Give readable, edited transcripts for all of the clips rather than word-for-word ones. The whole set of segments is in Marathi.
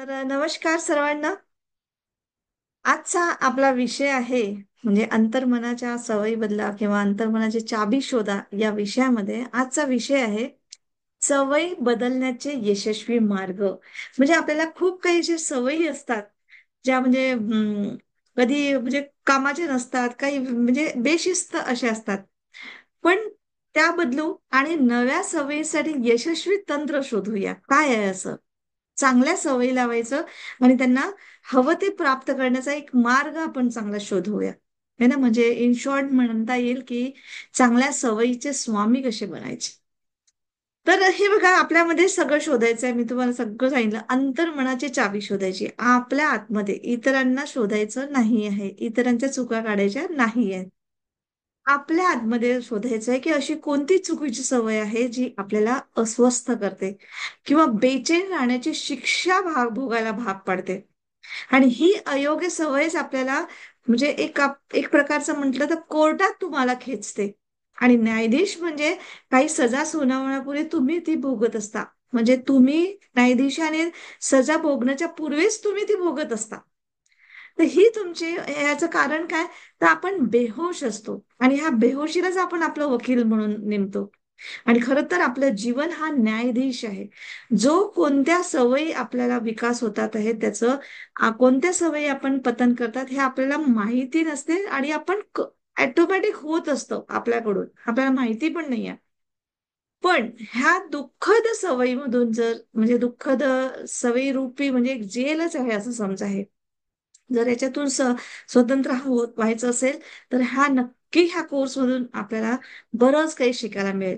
नमस्कार सर्वांना. आजचा आपला विषय आहे म्हणजे अंतर्मनाच्या सवयी बदला किंवा अंतर्मनाची चाबी शोधा या विषयामध्ये आजचा विषय आहे सवयी बदलण्याचे यशस्वी मार्ग. म्हणजे आपल्याला खूप काही अशा सवयी असतात ज्या म्हणजे कधी म्हणजे कामाचे नसतात, काही म्हणजे बेशिस्त असे असतात. पण त्या बदलू आणि नव्या सवयीसाठी यशस्वी तंत्र शोधूया. काय आहे असं? चांगल्या सवयी लावायचं आणि त्यांना हवं ते प्राप्त करण्याचा एक मार्ग आपण चांगला शोधूया. है ना? म्हणजे इन शॉर्ट म्हणता येईल की चांगल्या सवयीचे स्वामी कसे बनायचे. तर हे बघा, आपल्यामध्ये सगळं शोधायचं आहे. मी तुम्हाला सगळं सांगितलं. अंतर्मनाची चावी शोधायची. आपल्या आतमध्ये इतरांना शोधायचं नाही आहे. इतरांच्या चुका काढायच्या नाही आहेत. आपल्या आतमध्ये शोधायचं आहे की अशी कोणती चुकीची सवय आहे जी आपल्याला अस्वस्थ करते किंवा बेचैन राहण्याची शिक्षा भोगायला भाग पाडते. आणि ही अयोग्य सवयच आपल्याला म्हणजे एक प्रकारचं म्हटलं तर कोर्टात तुम्हाला खेचते. आणि न्यायाधीश म्हणजे काही सजा सुनावण्यापूर्वी तुम्ही ती भोगत असता. म्हणजे तुम्ही न्यायाधीशाने सजा भोगण्याच्या पूर्वीच तुम्ही ती भोगत असता. तर ही तुमची याचं कारण काय? तर आपण बेहोश असतो आणि ह्या बेहोशीलाच आपण आपलं वकील म्हणून नेमतो. आणि खरं तर आपलं जीवन हा न्यायाधीश आहे. जो कोणत्या सवयी आपल्याला विकास होतात आहे त्याचं कोणत्या सवयी आपण पतन करतात हे आपल्याला माहिती नसते आणि आपण ऑटोमॅटिक होत असतो आपल्याकडून. आपल्याला माहिती पण नाहीये. पण ह्या दुःखद सवयीमधून जर म्हणजे दुःखद सवयी रूपी म्हणजे एक जेलच आहे असं समजा आहे. जर याच्यातून स्वतंत्र व्हायचं असेल तर ह्या कोर्समधून आपल्याला बरंच काही शिकायला मिळेल.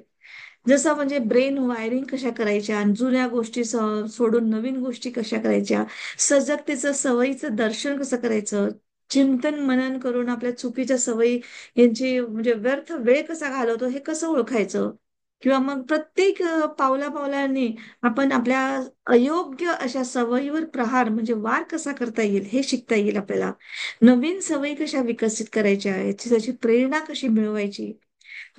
जसं म्हणजे ब्रेन वायरिंग कशा करायच्या, जुन्या गोष्टी सोडून नवीन गोष्टी कशा करायच्या, सजगतेचं सवयीचं दर्शन कसं करायचं, चिंतन मनन करून आपल्या चुकीच्या सवयी यांची म्हणजे व्यर्थ वेळ कसा घालवतो हे कसं ओळखायचं, किंवा मग प्रत्येक पावला पावलांनी आपण आपल्या अयोग्य अशा सवयीवर प्रहार म्हणजे वार कसा करता येईल हे शिकता येईल आपल्याला. नवीन सवयी कशा विकसित करायच्या, याची त्याची प्रेरणा कशी मिळवायची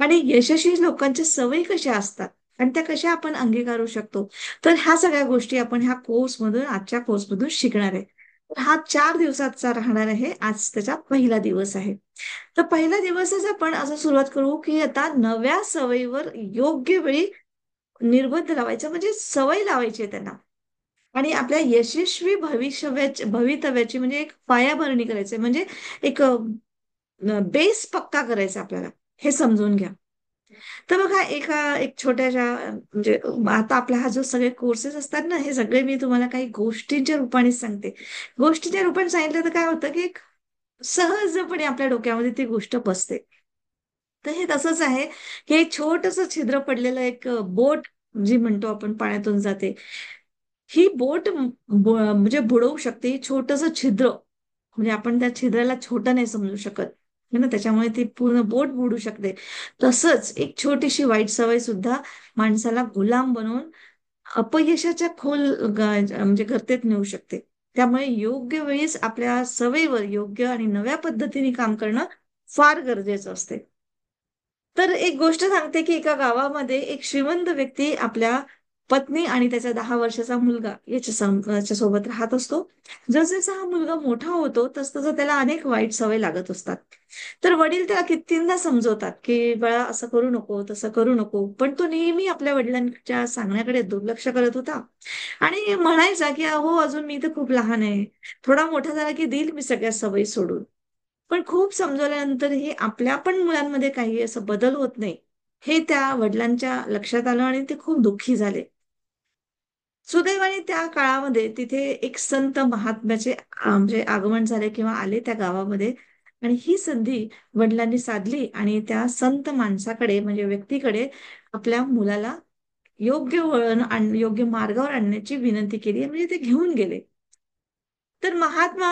आणि यशस्वी लोकांच्या सवयी कशा असतात आणि त्या कशा आपण अंगीकारू शकतो. तर ह्या सगळ्या गोष्टी आपण ह्या कोर्समधून आजच्या कोर्समधून शिकणार आहे. तर हा 4 दिवसाचा राहणार आहे. आज त्याचा पहिला दिवस आहे. तर पहिल्या दिवसच आपण असं सुरुवात करू की आता नव्या सवयीवर योग्य वेळी निर्बंध लावायचा म्हणजे सवय लावायची आहे त्यांना. आणि आपल्या यशस्वी भवितव्याची म्हणजे एक पायाभरणी करायची म्हणजे एक बेस पक्का करायचा आपल्याला. हे समजून घ्या. तर बघा, एक छोट्याशा म्हणजे आता आपला हा जो सगळे कोर्सेस असतात ना, हे सगळे मी तुम्हाला काही गोष्टींच्या रूपाने सांगते. गोष्टीच्या रूपाने सांगितलं तर काय होतं की एक सहजपणे आपल्या डोक्यामध्ये ती गोष्ट बसते. तर हे तसंच आहे की एक छोटंसं छिद्र पडलेलं एक बोट जी म्हणतो आपण पाण्यातून जाते. ही बोट म्हणजे बुडवू शकते. ही छोटंसं छिद्र म्हणजे आपण त्या छिद्राला छोटं नाही समजू शकत. है ना, त्याच्यामुळे ती पूर्ण बोट बुडू शकते. तसंच एक छोटीशी वाईट सवय सुद्धा माणसाला गुलाम बनवून अपयशाच्या खोल म्हणजे गर्तेत नेऊ शकते. त्यामुळे योग्य वेळीच आपल्या सवयीवर योग्य आणि नव्या पद्धतीने काम करणं फार गरजेचं असते. तर एक गोष्ट सांगते की एका गावामध्ये एक श्रीमंत व्यक्ती आपल्या पत्नी आणि त्याचा 10 वर्षाचा मुलगा याच्या सोबत राहत असतो. जसजसा हा मुलगा मोठा होतो तसतसं त्याला अनेक वाईट सवय लागत असतात. तर वडील त्याला कित्येंदा समजवतात की बाळा असं करू नको, तसं करू नको, पण तो नेहमी आपल्या वडिलांच्या सांगण्याकडे दुर्लक्ष करत होता आणि म्हणायचा की अहो अजून मी तर खूप लहान आहे, थोडा मोठा झाला की देईल मी सगळ्या सवयी सोडून. पण खूप समजवल्यानंतरही आपल्या पण मुलांमध्ये काही असं बदल होत नाही, हे त्या वडिलांच्या लक्षात आलं आणि ते खूप दुःखी झाले. सुदैवाने त्या काळामध्ये तिथे एक संत महात्म्याचे म्हणजे आगमन झाले किंवा आले त्या गावामध्ये. आणि ही संधी वडिलांनी साधली आणि त्या संत माणसाकडे म्हणजे व्यक्तीकडे आपल्या मुलाला योग्य मार्गावर आणण्याची विनंती केली म्हणजे ते घेऊन गेले. तर महात्मा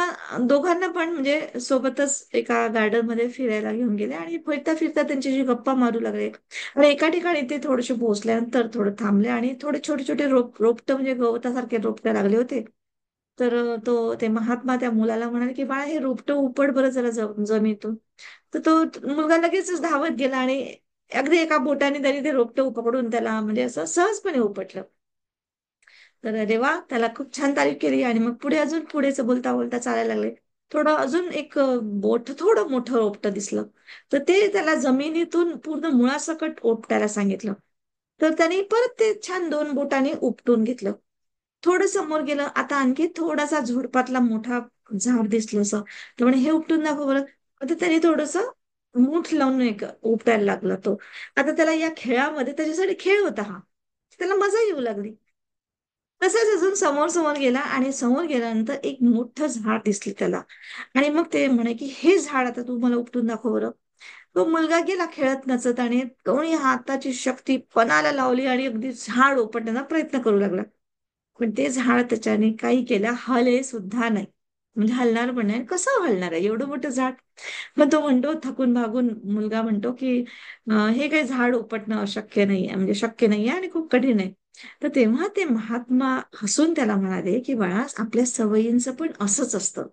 दोघांना पण म्हणजे सोबतच एका गार्डन मध्ये फिरायला घेऊन गेले आणि फिरता फिरता त्यांच्याशी गप्पा मारू लागले. आणि एका ठिकाणी ते थोडेसे पोहोचल्यानंतर थोडं थांबले आणि थोडे छोटे छोटे रोपट म्हणजे गवतासारखे रोपटे लागले होते. तर ते महात्मा त्या मुलाला म्हणाले की बाळा हे रोपटं उपड बरं जरा जमिनीतून. तर तो मुलगा लगेचच धावत गेला आणि अगदी एका बोटाने त्यांनी ते रोपटं पकडून त्याला म्हणजे असं सहजपणे उपटलं. तर अरे वा, त्याला खूप छान तारीफ केली आणि मग पुढे अजून पुढेच बोलता बोलता चालायला लागले. थोडं अजून एक बोट थोडं मोठं रोपटं दिसलं. तर ते त्याला जमिनीतून पूर्ण मुळासकट उपटायला सांगितलं. तर त्याने परत ते छान 2 बोटांनी उपटून घेतलं. थोडं समोर गेलं, आता आणखी थोडासा झुडपातला मोठा झाड दिसलं असं. तर म्हणे, हे उपटून दाखव बरं. आता त्याने थोडस मूठ लावून एक उपटायला लागला तो. आता त्याला या खेळामध्ये त्याच्यासाठी खेळ होता हा. त्याला मजा येऊ लागली. तसाच अजून समोर समोर गेला आणि समोर गेल्यानंतर एक मोठं झाड दिसलं त्याला. आणि मग ते म्हणे की हे झाड आता तू मला उपटून दाखव बरं. तो मुलगा गेला खेळत नचत आणि कोणी हाताची शक्ती पणाला लावली आणि अगदी झाड उपटण्याचा प्रयत्न करू लागला. पण ते झाड त्याच्याने काही केलं, हले सुद्धा नाही. म्हणजे हलणार पण नाही. कसं हलणार आहे एवढं मोठं झाड? मग तो म्हणतो थकून भागून, मुलगा म्हणतो की हे काही झाड उपटणं अशक्य नाही आहे, म्हणजे शक्य नाही आहे आणि खूप कठीण आहे. तर तेव्हा ते महात्मा हसून त्याला म्हणाले की बाळा, आपल्या सवयींचं पण असंच असतं.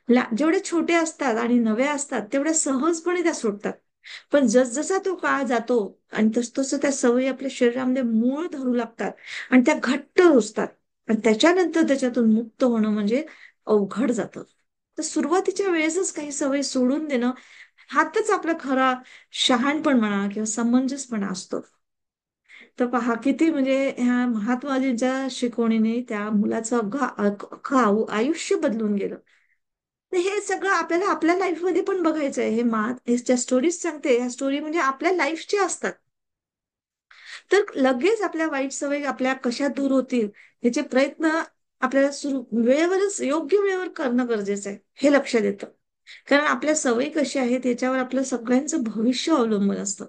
जेवढ्या छोट्या असतात आणि नव्या असतात तेवढ्या सहजपणे त्या सुटतात. पण जसजसा तो काळ जातो आणि तसतसं त्या सवयी आपल्या शरीरामध्ये मूळ धरू लागतात आणि त्या घट्ट रुजतात आणि त्याच्यानंतर त्याच्यातून मुक्त होणं म्हणजे अवघड जातं. तर सुरुवातीच्या वेळेसच काही सवयी सोडून देणं, हातच आपला खरा शहाणपण म्हणा किंवा समंजसपणा असतो. तर पहा किती म्हणजे ह्या महात्माजींच्या शिकवणीने त्या मुलाचं अख्खं आयुष्य बदलून गेलं. तर हे सगळं आपल्याला आपल्या लाईफमध्ये पण बघायचं आहे. हे ज्या स्टोरीज सांगते, ह्या स्टोरी म्हणजे आपल्या लाईफच्या असतात. तर लगेच आपल्या वाईट सवयी आपल्या कशा दूर होतील याचे प्रयत्न आपल्याला सुरू वेळेवरच योग्य वेळेवर करणं गरजेचं आहे, हे लक्षात येतं. कारण आपल्या सवयी कशा आहेत याच्यावर आपलं सगळ्यांचं भविष्य अवलंबून असतं.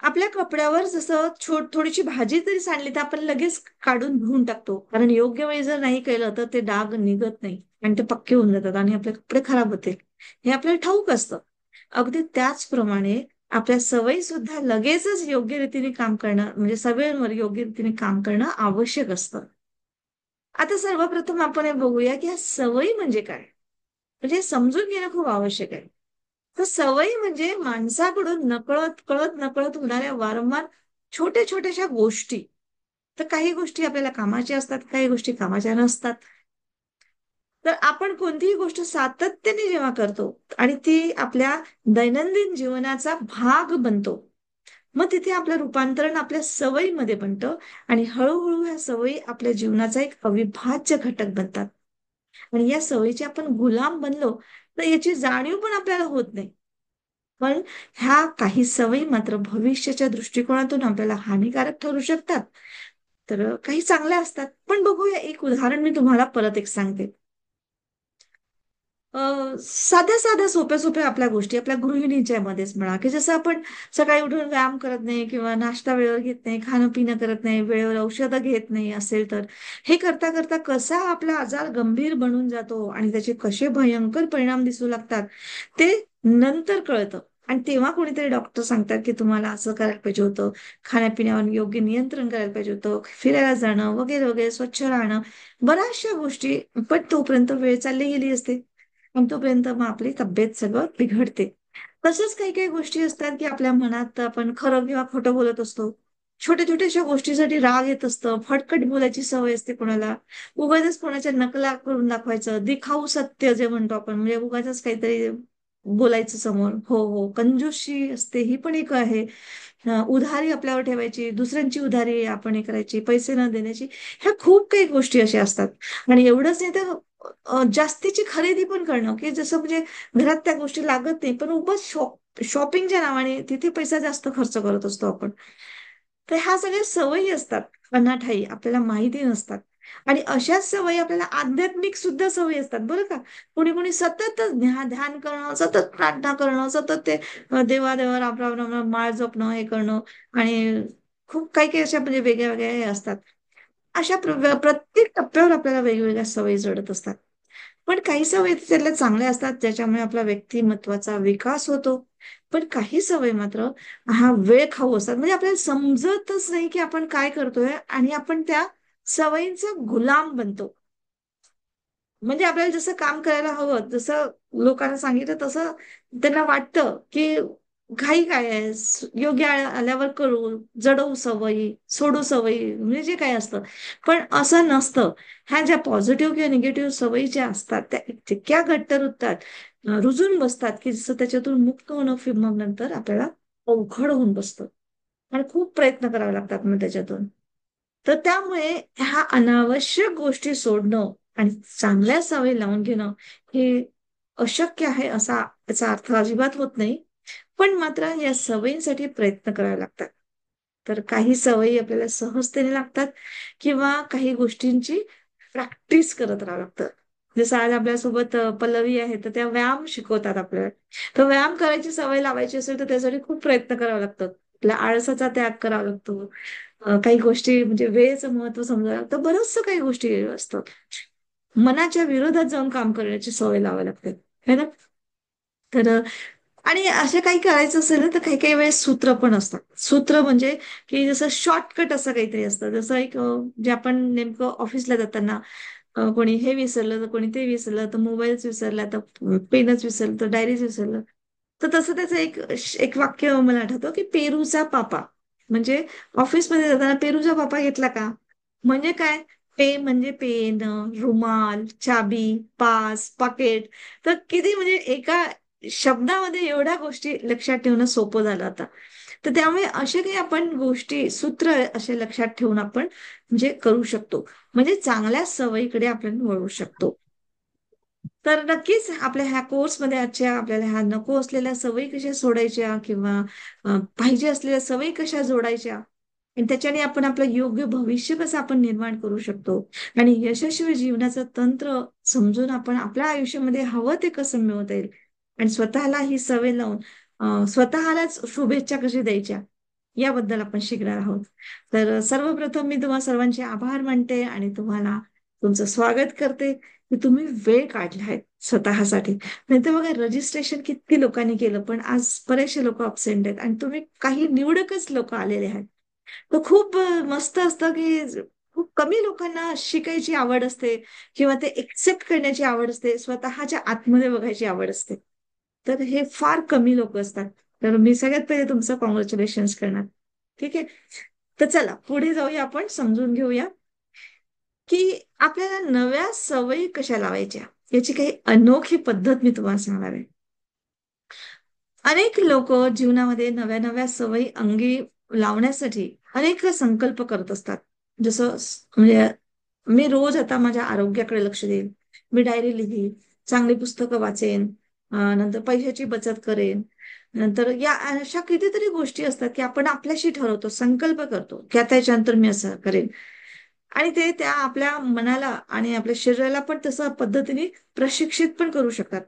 आपल्या कपड्यावर जसं थोडीशी भाजी जरी सांडली तर आपण लगेच काढून धुवून टाकतो. कारण योग्य वेळी जर नाही केलं तर ते डाग निघत नाही आणि ते पक्के होऊन जातात आणि आपले कपडे खराब होतील. हे आपल्याला ठाऊक असतं. अगदी त्याचप्रमाणे आपल्या सवयी सुद्धा लगेचच योग्य रीतीने काम करणं, म्हणजे सवयींवर योग्य रीतीने काम करणं आवश्यक असतं. आता सर्वप्रथम आपण हे बघूया की ह्या सवयी म्हणजे काय? म्हणजे हे समजून घेणं खूप आवश्यक आहे. तर सवयी म्हणजे माणसाकडून नकळत कळत नकळत होणाऱ्या वारंवार छोट्या छोट्याशा गोष्टी. तर काही गोष्टी आपल्याला कामाच्या असतात, काही गोष्टी कामाच्या नसतात. तर आपण कोणतीही गोष्ट सातत्याने जेव्हा करतो आणि ती आपल्या दैनंदिन जीवनाचा भाग बनतो, मग तिथे आपलं रूपांतरण आपल्या सवयीमध्ये बनतं आणि हळूहळू ह्या सवयी आपल्या जीवनाचा एक अविभाज्य घटक बनतात. आणि या सवयीचे आपण गुलाम बनलो तर याची जाणीव पण आपल्याला होत नाही. पण ह्या काही सवयी मात्र भविष्याच्या दृष्टिकोनातून आपल्याला हानिकारक ठरू शकतात. तर काही चांगल्या असतात. पण बघूया, एक उदाहरण मी तुम्हाला परत एक सांगते. साध्या साध्या सोप्या सोप्या आपल्या गोष्टी आपल्या गृहिणीच्या मध्येच म्हणा, की जसं आपण सकाळी उठून व्यायाम करत नाही किंवा नाश्ता वेळेवर घेत नाही, खाणं पिणं करत नाही, वेळेवर औषधं घेत नाही असेल तर हे करता करता कसा आपला आजार गंभीर बनून जातो आणि त्याचे कसे भयंकर परिणाम दिसू लागतात ते नंतर कळतं. आणि तेव्हा कोणीतरी डॉक्टर सांगतात की तुम्हाला असं करायला पाहिजे होतं, खाण्यापिण्यावर योग्य नियंत्रण करायला पाहिजे होतं, फिरायला जाणं वगैरे वगैरे, स्वच्छ राहणं, बऱ्याचशा गोष्टी. पण तोपर्यंत वेळ चालली गेली असते आणि तोपर्यंत मग आपली तब्येत सगळं बिघडते. तसंच काही काही गोष्टी असतात की आपल्या मनात आपण खरं किंवा खोटं बोलत असतो. छोट्या छोट्याशा गोष्टीसाठी राग येत असतं, फटकट बोलायची सवय असते कोणाला, उगाचच कोणाच्या नकला करून दाखवायचं, दिखाऊ सत्य जे म्हणतो आपण, म्हणजे उगाचच काहीतरी बोलायचं समोर. हो हो, कंजूशी असते, ही पण एक आहे. उधारी आपल्यावर ठेवायची, दुसऱ्यांची उधारी आपण हे करायची, पैसे न देण्याची, ह्या खूप काही गोष्टी अशा असतात. आणि एवढंच नाही तर जास्तीची खरेदी पण करणं, की जसं म्हणजे घरात त्या गोष्टी लागत नाही पण उगाच शॉपिंगच्या नावाने तिथे पैसा जास्त खर्च करत असतो आपण. तर ह्या सगळ्या सवयी असतात अनाठाई, आपल्याला माहिती नसतात. आणि अशाच सवयी आपल्याला आध्यात्मिक सुद्धा सवयी असतात बरं का. कोणी कोणी सततच ध्यान करणं, सतत प्रार्थना करणं, सतत ते देवा राम राम राम राम माळ जपणं, हे करणं आणि खूप काही काही अशा म्हणजे वेगळ्या वेगळ्या हे असतात. अशा प्रत्येक टप्प्यावर आपल्याला वेगवेगळ्या सवयी जडत असतात. पण काही सवयी त्यातल्या चांगल्या असतात ज्याच्यामुळे आपला व्यक्तिमत्वाचा विकास होतो. पण काही सवयी मात्र हा वेळ खाऊ असतात, म्हणजे आपल्याला समजतच नाही की आपण काय करतोय आणि आपण त्या सवयींचा गुलाम बनतो. म्हणजे आपल्याला जसं काम करायला हवं, जसं लोकांना सांगितलं तसं त्यांना वाटतं की घाई काय आहे, योग्य आल्यावर करू, जडवू सवयी, सोडू सवयी, म्हणजे जे काही असतं. पण असं नसतं. ह्या ज्या पॉझिटिव्ह किंवा निगेटिव्ह सवयी ज्या असतात त्या इतक्या घट्ट रुततात, रुजून बसतात, की जसं त्याच्यातून मुक्त होणं मग नंतर आपल्याला अवघड होऊन बसतं आणि खूप प्रयत्न करावे लागतात मग त्याच्यातून. तर त्यामुळे ह्या अनावश्यक गोष्टी सोडणं आणि चांगल्या सवयी लावून घेणं हे अशक्य आहे असा त्याचा अर्थ अजिबात होत नाही. पण मात्र या सवयींसाठी प्रयत्न करावे लागतात. तर काही सवयी आपल्याला सहजतेने लागतात किंवा काही गोष्टींची प्रॅक्टिस करत राहावं लागतं. जसं आज आपल्यासोबत पल्लवी आहे, तर त्या व्यायाम शिकवतात आपल्याला. तर व्यायाम करायची सवय लावायची असेल तर त्यासाठी खूप प्रयत्न करावे लागतात. आपल्या आळसाचा त्याग करावा लागतो. काही गोष्टी म्हणजे वेळेचं महत्व समजावं लागतं. बरंचसं काही गोष्टी असतात. मनाच्या विरोधात जाऊन काम करण्याची सवय लावावी लागते. है ना? तर आणि असं काही करायचं असेल ना, तर काही काही वेळेस सूत्र पण असतात. सूत्र म्हणजे की जसं शॉर्टकट असं काहीतरी असतं. जसं एक जे आपण नेमकं ऑफिसला जाताना कोणी हे विसरलं, तर कोणी ते विसरलं, तर मोबाईलच विसरला, तर पेनच विसरलं, तर डायरीच विसरलं. तर तसं त्याचं एक वाक्य मला आठवतं, की पेरूचा पापा. म्हणजे ऑफिसमध्ये जाताना पेरूचा पापा घेतला का? म्हणजे काय? पे म्हणजे पेन, रुमाल, चाबी, पास, पाकिट. तर किती म्हणजे एका शब्दामध्ये एवढ्या गोष्टी लक्षात ठेवणं सोपं झालं आता. तर त्यामुळे असे काही आपण गोष्टी, सूत्र असे लक्षात ठेवून आपण म्हणजे करू शकतो. म्हणजे चांगल्या सवयीकडे आपण वळू शकतो. तर नक्कीच आपल्या ह्या कोर्समध्ये आजच्या आपल्याला ह्या नको असलेल्या सवयी कशा सोडायच्या किंवा पाहिजे असलेल्या सवयी कशा जोडायच्या आणि त्याच्याने आपण आपलं योग्य भविष्य कसं आपण निर्माण करू शकतो आणि यशस्वी जीवनाचं तंत्र समजून आपण आपल्या आयुष्यामध्ये हवं ते कसं मिळवता येईल आणि स्वतःला ही सवय लावून स्वतःलाच शुभेच्छा कशी द्यायच्या याबद्दल आपण शिकणार आहोत. तर सर्वप्रथम मी तुम्हा सर्वांचे आभार मानते आणि तुम्हाला तुमचं स्वागत करते की तुम्ही वेळ काढला आहे स्वतःसाठी. नाही तर बघा रजिस्ट्रेशन किती लोकांनी केलं पण आज बरेचसे लोक अब्सेंट आहेत आणि तुम्ही काही निवडकच लोक आलेले आहेत. तर खूप मस्त असतं की खूप कमी लोकांना शिकायची आवड असते किंवा ते एक्सेप्ट करण्याची आवड असते, स्वतःच्या आतमध्ये बघायची आवड असते. तर हे फार कमी लोक असतात. तर मी सगळ्यात पहिले तुमचं कॉंग्रॅच्युलेशन्स करणार. ठीक आहे. तर चला पुढे जाऊया, आपण समजून घेऊया की आपल्याला नव्या सवयी कशा लावायच्या याची काही अनोखी पद्धत मी तुम्हाला सांगणार आहे. अनेक लोक जीवनामध्ये नव्या नव्या सवयी अंगी लावण्यासाठी अनेक संकल्प करत असतात. जसं म्हणजे मी रोज आता माझ्या आरोग्याकडे लक्ष देईन, मी डायरी लिहीन, चांगली पुस्तकं वाचेन, नंतर पैशाची बचत करेन, नंतर या अशा कितीतरी गोष्टी असतात की आपण आपल्याशी ठरवतो, संकल्प करतो की आता याच्यानंतर मी असं करेन. आणि ते त्या आपल्या मनाला आणि आपल्या शरीराला पण तसं पद्धतीने प्रशिक्षित पण करू शकतात.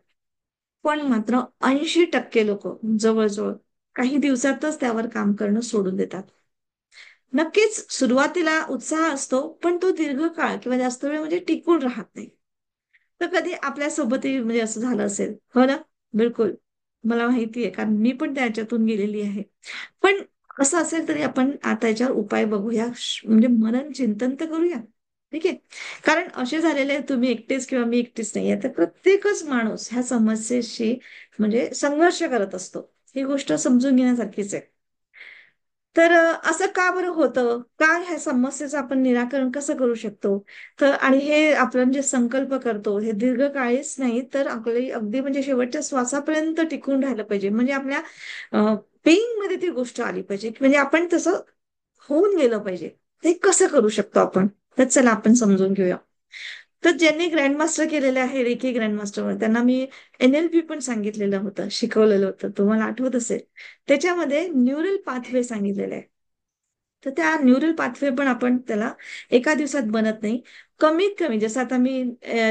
पण मात्र 80% लोक जवळजवळ काही दिवसातच त्यावर काम करणं सोडून देतात. नक्कीच सुरुवातीला उत्साह असतो पण तो दीर्घकाळ किंवा जास्त वेळ म्हणजे टिकून राहत नाही. तर कधी आपल्यासोबतही म्हणजे असं झालं असेल, हो ना? बिलकुल. मला माहिती आहे कारण मी पण त्याच्यातून गेलेली आहे. पण असं असेल तरी आपण आता याच्यावर उपाय बघूया, म्हणजे मनन चिंतन तर करूया. ठीक आहे. कारण असे झालेले तुम्ही एकटेच किंवा मी एकटीच नाही आहे, तर प्रत्येकच माणूस ह्या समस्येशी म्हणजे संघर्ष करत असतो. ही गोष्ट समजून घेण्यासारखीच आहे. तर असं का बरं होतं? का ह्या समस्येचं आपण निराकरण कसं करू शकतो? तर आणि हे आपण जे संकल्प करतो हे दीर्घकाळीच नाही, तर आपली अगदी म्हणजे शेवटच्या श्वासापर्यंत टिकून राहिलं पाहिजे. म्हणजे आपल्या पेइंग मध्ये ती गोष्ट आली पाहिजे, म्हणजे आपण तसं होऊन गेलं पाहिजे. ते कसं करू शकतो आपण? तर चला आपण समजून घेऊया. तर ज्यांनी ग्रँडमास्टर केलेले आहे, रेकी ग्रँडमास्टर, त्यांना मी NLP पण सांगितलेलं होतं, शिकवलेलं होतं. तुम्हाला आठवत असेल. त्याच्यामध्ये न्यूरल पाथवे सांगितलेले आहे. तर त्या न्यूरल पाथवे पण आपण त्याला एका दिवसात बनत नाही. कमीत कमी जसं आता मी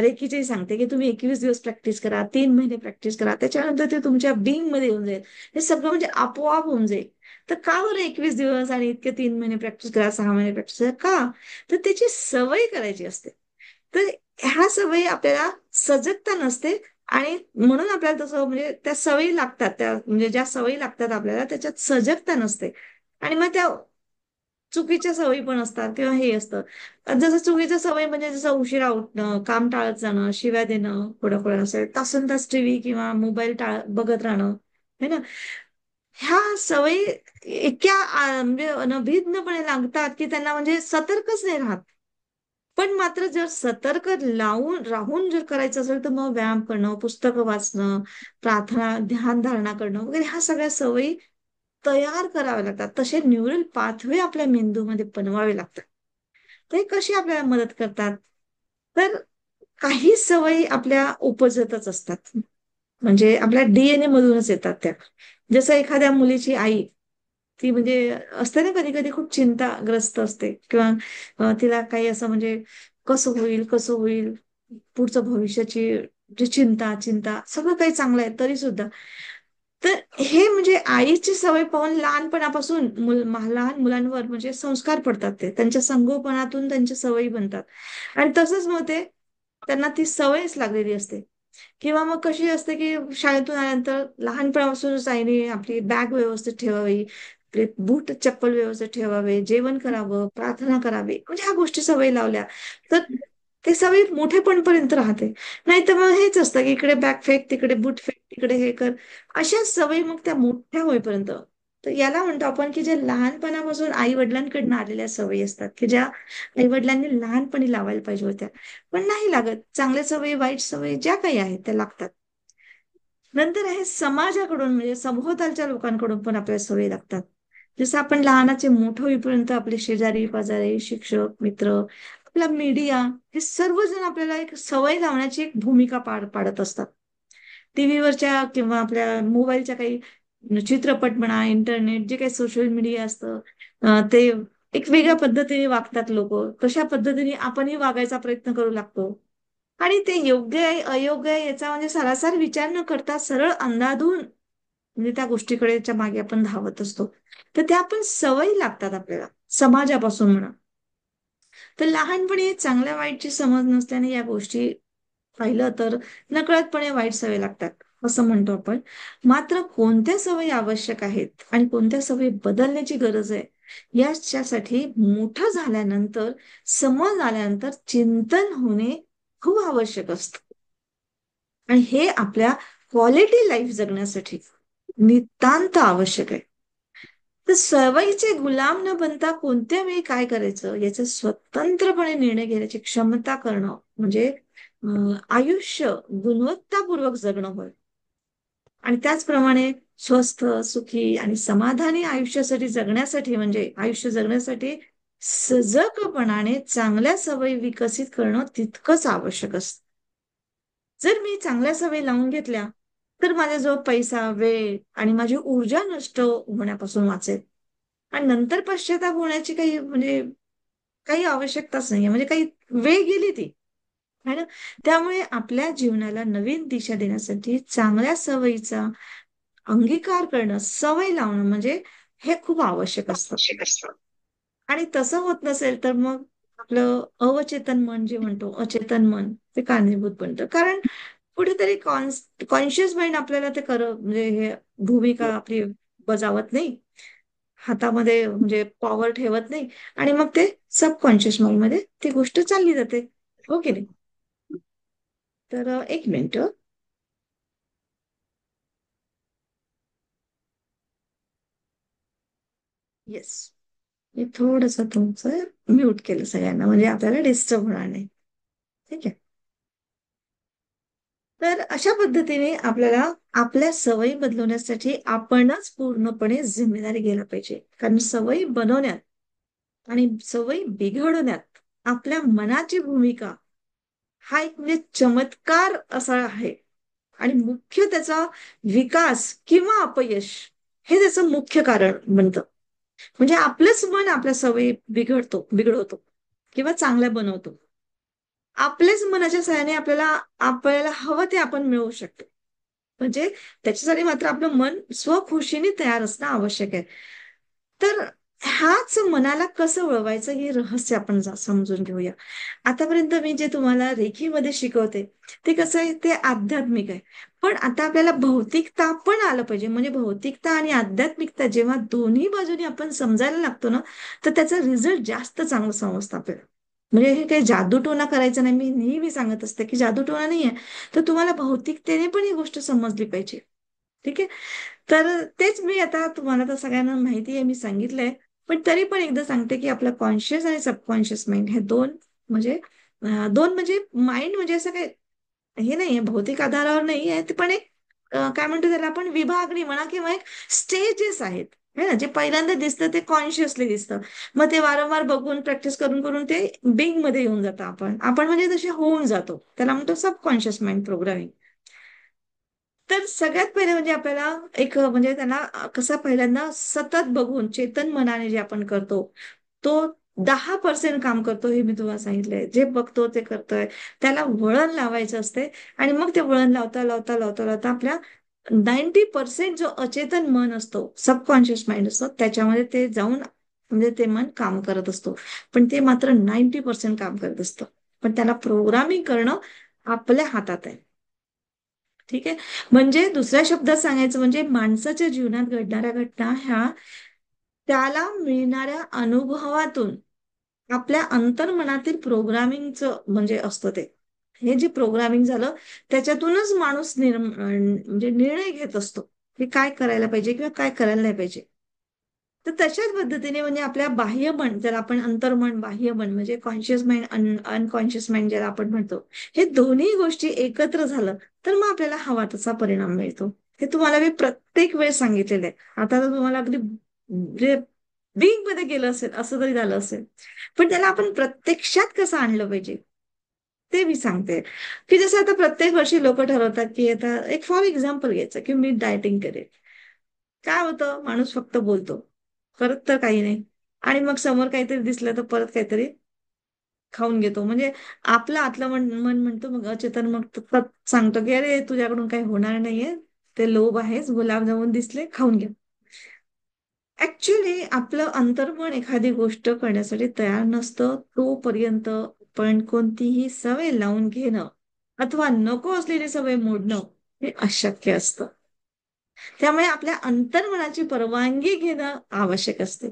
रेकीचेही सांगते, की तुम्ही 21 दिवस प्रॅक्टिस करा, 3 महिने प्रॅक्टिस करा. त्याच्यानंतर ते तुमच्या मध्ये येऊन जाईल. हे सगळं म्हणजे आपोआप होऊन जाईल. तर का बरं 21 दिवस आणि इतके 3 महिने प्रॅक्टिस करा, 6 महिने प्रॅक्टिस करा? का? तर त्याची सवय करायची असते. तर ह्या सवयी आपल्याला सजगता नसते आणि म्हणून आपल्याला तसं म्हणजे त्या सवयी लागतात, त्या म्हणजे ज्या सवयी लागतात आपल्याला त्याच्यात सजगता नसते आणि मग त्या चुकीच्या सवयी पण असतात किंवा हे असतं. जसं चुकीच्या सवयी म्हणजे जसं उशिरा उठणं, काम टाळत जाणं, शिव्या देणं, पुढं असेल तासन तास टीव्ही किंवा मोबाईल बघत राहणं, है ना? ह्या सवयी इतक्या म्हणजे अनभिज्ञपणे लागतात की त्यांना म्हणजे सतर्कच नाही राहत. पण मात्र जर सतर्क राहून जर करायचं असेल तर मग व्यायाम करणं, पुस्तकं वाचणं, प्रार्थना, ध्यानधारणा करणं वगैरे ह्या सगळ्या सवयी तयार कराव्या लागतात. तसे न्यूरल पाथवे आपल्या मेंदूमध्ये बनवावे लागतात. ते कशी आपल्याला मदत करतात? तर काही सवयी आपल्या उपजतच असतात. म्हणजे आपल्या डीएनए मधूनच येतात त्या. जसं एखाद्या मुलीची आई, ती म्हणजे असते ना कधी-कधी खूप चिंताग्रस्त असते किंवा तिला काही असं म्हणजे कसं होईल, कसं होईल? पुढचं भविष्याची जी चिंता सगळं काही चांगलं आहे तरी सुद्धा. तर हे म्हणजे आईची सवय पाहून लहानपणापासून लहान मुलांवर म्हणजे संस्कार पडतात ते. त्यांच्या संगोपनातून त्यांच्या सवयी बनतात. आणि तसंच मग ते त्यांना ती सवयच लागलेली असते. किंवा मग कशी असते, की शाळेतून आल्यानंतर लहानपणापासूनच आईने आपली बॅग व्यवस्थित ठेवावी, आपले बूट, चप्पल व्यवस्थित ठेवावे, जेवण करावं, प्रार्थना करावी. म्हणजे ह्या गोष्टी सवयी लावल्या, तर ते सवयी मोठेपणपर्यंत राहते. नाहीतर मग हेच असतं, की इकडे बॅग फेक, तिकडे बूट फेक, तिकडे हे कर. अशा सवयी मग त्या मोठ्या होईपर्यंत. तर याला म्हणतो आपण, की जे लहानपणापासून आई-वडिलांकडून आलेल्या सवयी असतात, की ज्या आई-वडिलांनी लहानपणी लावायला पाहिजे होत्या. पण नाही लागत. चांगल्या सवयी, वाईट सवयी ज्या काही आहेत त्या लागतात. नंतर आहे समाजाकडून म्हणजे सभोवतालच्या लोकांकडून पण आपल्याला सवयी लागतात. जसं आपण लहानाचे मोठं होईपर्यंत आपले शेजारी, पाजारी, शिक्षक, मित्र, आपला मीडिया हे सर्वजण आपल्याला एक सवय लावण्याची एक भूमिका पार पाडत असतात. टीव्हीवरच्या किंवा आपल्या मोबाईलच्या काही चित्रपट म्हणा, इंटरनेट जे काही सोशल मीडिया असतं ते एक वेगळ्या पद्धतीने वागतात लोकं. तशा पद्धतीने आपणही वागायचा प्रयत्न करू लागतो. आणि ते योग्य आहे, अयोग्य आहे याचा म्हणजे सारासार विचार न करता सरळ अंधाधुंद म्हणजे त्या गोष्टीकडेच्या मागे आपण धावत असतो. तर त्या पण सवयी लागतात आपल्याला समाजापासून म्हणा. तर लहानपणी चांगल्या वाईटची समज नसल्याने या गोष्टी पाहिलं तर नकळतपणे वाईट सवयी लागतात, असं म्हणतो आपण. मात्र कोणत्या सवयी आवश्यक आहेत आणि कोणत्या सवयी बदलण्याची गरज आहे, याच्यासाठी मोठं झाल्यानंतर, समज आल्यानंतर चिंतन होणे खूप आवश्यक असतं. आणि हे आपल्या क्वालिटी लाईफ जगण्यासाठी नितांत आवश्यक आहे. तर सवयीचे गुलाम न बनता कोणत्या वेळी काय करायचं याचा स्वतंत्रपणे निर्णय घेण्याची क्षमता करणं म्हणजे आयुष्य गुणवत्तापूर्वक जगणं होय. आणि त्याचप्रमाणे स्वस्थ, सुखी आणि समाधानी आयुष्यासाठी जगण्यासाठी म्हणजे आयुष्य जगण्यासाठी सजगपणाने चांगल्या सवयी विकसित करणं तितकंच आवश्यक असतं. जर मी चांगल्या सवयी लावून घेतल्या, तर माझ्याजवळ पैसा, वेळ आणि माझी ऊर्जा नष्ट होण्यापासून वाचेल. आणि नंतर पश्चाताप होण्याची काही म्हणजे काही आवश्यकताच नाहीये. म्हणजे काही वेळ गेली ती. आहे ना? त्यामुळे आपल्या जीवनाला नवीन दिशा देण्यासाठी चांगल्या सवयीचा अंगीकार करणं, सवय लावणं म्हणजे हे खूप आवश्यक असतं. आणि तसं होत नसेल तर मग आपलं अवचेतन मन जे म्हणतो, अचेतन मन ते कारणीभूत बनतं. कारण कुठेतरी कॉन्शियस माइंड आपल्याला ते म्हणजे हे भूमिका आपली बजावत नाही. हातामध्ये म्हणजे पॉवर ठेवत नाही आणि मग ते सबकॉन्शियस माइंडमध्ये ती गोष्ट चालली जाते. हो की नाही? तर एक मिनिट. येस. मी थोडंसं तुमचं म्यूट केलं सगळ्यांना म्हणजे आपल्याला डिस्टर्ब होणार नाही. ठीक आहे. तर अशा पद्धतीने आपल्याला आपल्या सवयी बदलवण्यासाठी आपणच पूर्णपणे जिम्मेदारी घ्यायला पाहिजे. कारण सवयी बनवण्यात आणि सवयी बिघडवण्यात आपल्या मनाची भूमिका हा एक म्हणजे चमत्कार असा आहे. आणि मुख्य त्याचा विकास किंवा अपयश हे त्याचं मुख्य कारण बनतं. म्हणजे आपलंच मन आपल्या सवयी बिघडवतो किंवा चांगल्या बनवतो. आपल्याच मनाच्या सहाय्याने आपल्याला हवं ते आपण मिळवू शकतो. म्हणजे त्याच्यासाठी मात्र आपलं मन स्वखुशीने तयार असणं आवश्यक आहे. तर ह्याच मनाला कसं वळवायचं हे रहस्य आपण समजून घेऊया. आतापर्यंत मी जे तुम्हाला रेखीमध्ये शिकवते, ते कसं आहे ते आध्यात्मिक आहे. पण आता आपल्याला भौतिकता पण आलं पाहिजे. म्हणजे भौतिकता आणि आध्यात्मिकता जेव्हा दोन्ही बाजूनी आपण समजायला लागतो ना, तर त्याचा रिझल्ट जास्त चांगला समजतं आपल्याला. म्हणजे हे काही जादूटोणा करायचा नाही. मी नेहमी सांगत असते, की जादूटोणा नाहीये. तर तुम्हाला भौतिकतेने पण ही गोष्ट समजली पाहिजे. ठीक आहे. तर तेच मी आता तुम्हाला तर सगळ्यांना माहिती आहे, मी सांगितलंय. पण तरी पण एकदा सांगते, की आपलं कॉन्शियस आणि सबकॉन्शियस माइंड हे दोन म्हणजे दोन म्हणजे माइंड म्हणजे असं काही हे नाहीये, भौतिक आधारावर नाही आहे ते, पण एक काय म्हणतो त्याला आपण विभागणी म्हणा किंवा एक स्टेजेस आहेत. है ना, जे पहिल्यांदा दिसतं ते कॉन्शियसली दिसतं. मग ते वारंवार बघून प्रॅक्टिस करून करून ते बिंग मध्ये येऊन जातं. आपण आपण म्हणजे तसे होऊन जातो, त्याला म्हणतो सबकॉन्शियस माइंड प्रोग्रामिंग. तर सगळ्यात पहिले म्हणजे आपल्याला एक म्हणजे त्यांना कसं पहिल्यांदा सतत बघून चेतन मनाने जे आपण करतो तो 10% काम करतो, हे मी तुम्हाला सांगितलंय. जे बघतो ते करतोय, त्याला वळण लावायचं असते. आणि मग ते वळण लावता लावता लावता लावता आपल्या 90% जो अचेतन मन असतो, सबकॉन्शियस माइंड असतो, त्याच्यामध्ये ते जाऊन म्हणजे ते मन काम करत असतो. पण ते मात्र 90% काम करत असतं. पण त्याला प्रोग्रामिंग करणं आपल्या हातात आहे. ठीक आहे. म्हणजे दुसऱ्या शब्दात सांगायचं म्हणजे माणसाच्या जीवनात घडणाऱ्या घटना ह्या त्याला मिळणाऱ्या अनुभवातून आपल्या अंतर्मनातील प्रोग्रामिंगचं म्हणजे असतं ते. हे जे प्रोग्रामिंग झालं त्याच्यातूनच माणूस म्हणजे निर्णय घेत असतो की काय करायला पाहिजे किंवा काय करायला नाही पाहिजे. तर तशाच पद्धतीने म्हणजे आपल्या बाह्य मन, जर आपण अंतर्मन बाह्य मन म्हणजे कॉन्शियस माइंड अनकॉन्शियस माइंड ज्याला आपण म्हणतो, हे दोन्ही गोष्टी एकत्र झालं तर मग आपल्याला हवा तसा परिणाम मिळतो. हे तुम्हाला मी प्रत्येक वेळेस सांगितलेलं आहे. आता तर तुम्हाला अगदी म्हणजे बिंग मध्ये गेलं असेल असं तरी झालं असेल. पण त्याला आपण प्रत्यक्षात कसं आणलं पाहिजे ते मी सांगते. की जसं आता प्रत्येक वर्षी लोक ठरवतात की आता एक फॉर एक्झाम्पल घ्यायचं की मी डायटिंग करेल. काय होतं, माणूस फक्त बोलतो, परत तर काही नाही. आणि मग समोर काहीतरी दिसलं तर परत काहीतरी खाऊन घेतो. म्हणजे आपलं आतलं मन मन म्हणतो, मग अचेतन मग सांगतो की अरे तुझ्याकडून काही होणार नाहीये, ते लोभ आहेच, गुलाबजामुन दिसले खाऊन घे. ऍक्च्युली आपलं अंतर्मन एखादी गोष्ट करण्यासाठी तयार नसतं तोपर्यंत पण कोणतीही सवय लावून घेणं अथवा नको असलेली सवय मोडणं हे अशक्य असतं. त्यामुळे आपल्या अंतर्मनाची परवानगी घेणं आवश्यक असते.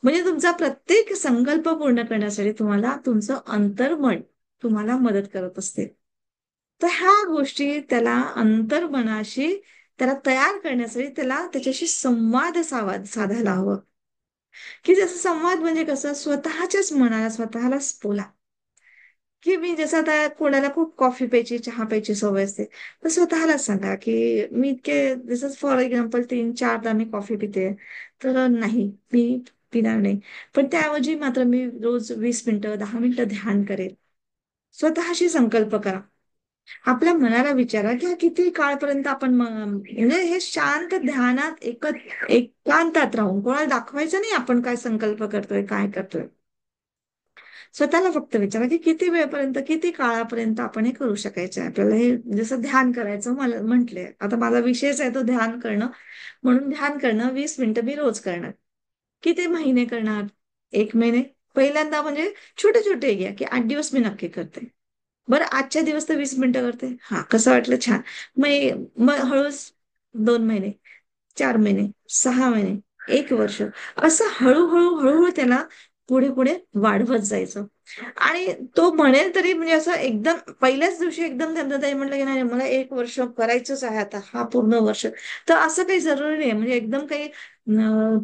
म्हणजे तुमचा प्रत्येक संकल्प पूर्ण करण्यासाठी तुम्हाला तुमचं अंतर्मन तुम्हाला मदत करत असते. तर ह्या गोष्टी त्याला अंतर्मनाशी त्याला तयार करण्यासाठी त्याला त्याच्याशी संवाद साधायला हवं. की जसं संवाद म्हणजे कसं, स्वतःच्याच मनाला स्वतःलाच बोला. की मी जसं आता कोणाला खूप कॉफी प्यायची, चहा प्यायची सवय असते, तर स्वतःलाच सांगा की मी इतके जसं फॉर एक्झाम्पल 3-4दा मी कॉफी पिते, तर नाही मी पिणार नाही. पण त्याऐवजी मात्र मी रोज 20 मिनिटं 10 मिनिटं ध्यान करेल. स्वतःशी संकल्प करा. आपल्या मनाला विचारा की हा किती काळपर्यंत आपण म्हणजे हे शांत ध्यानात एकांतात राहून कोणाला दाखवायचं नाही आपण काय संकल्प करतोय काय करतोय. स्वतःला फक्त विचारा की किती वेळपर्यंत किती काळापर्यंत आपण हे करू शकायचं आहे. आपल्याला हे जसं ध्यान करायचं मला म्हटलंय, आता माझा विषयच आहे तो ध्यान करणं. म्हणून ध्यान करणं 20 मिनिटं मी रोज करणार. किती महिने करणार? 1 महिने. पहिल्यांदा म्हणजे छोटे छोटे घ्या की 8 दिवस मी नक्की करते. बरं आजच्या दिवस तर 20 मिनिटं करते. हा कसं वाटलं, छान. मग मग हळूच 2 महिने, 4 महिने, 6 महिने, 1 वर्ष, असं हळूहळू हळूहळू त्याला पुढे पुढे वाढवत जायचं. आणि तो म्हणेल तरी म्हणजे असं एकदम पहिल्याच दिवशी एकदम त्यांना तरी म्हटलं की नाही मला 1 वर्ष करायचंच आहे आता हा पूर्ण वर्ष. तर असं काही जरुरी नाही म्हणजे एकदम काही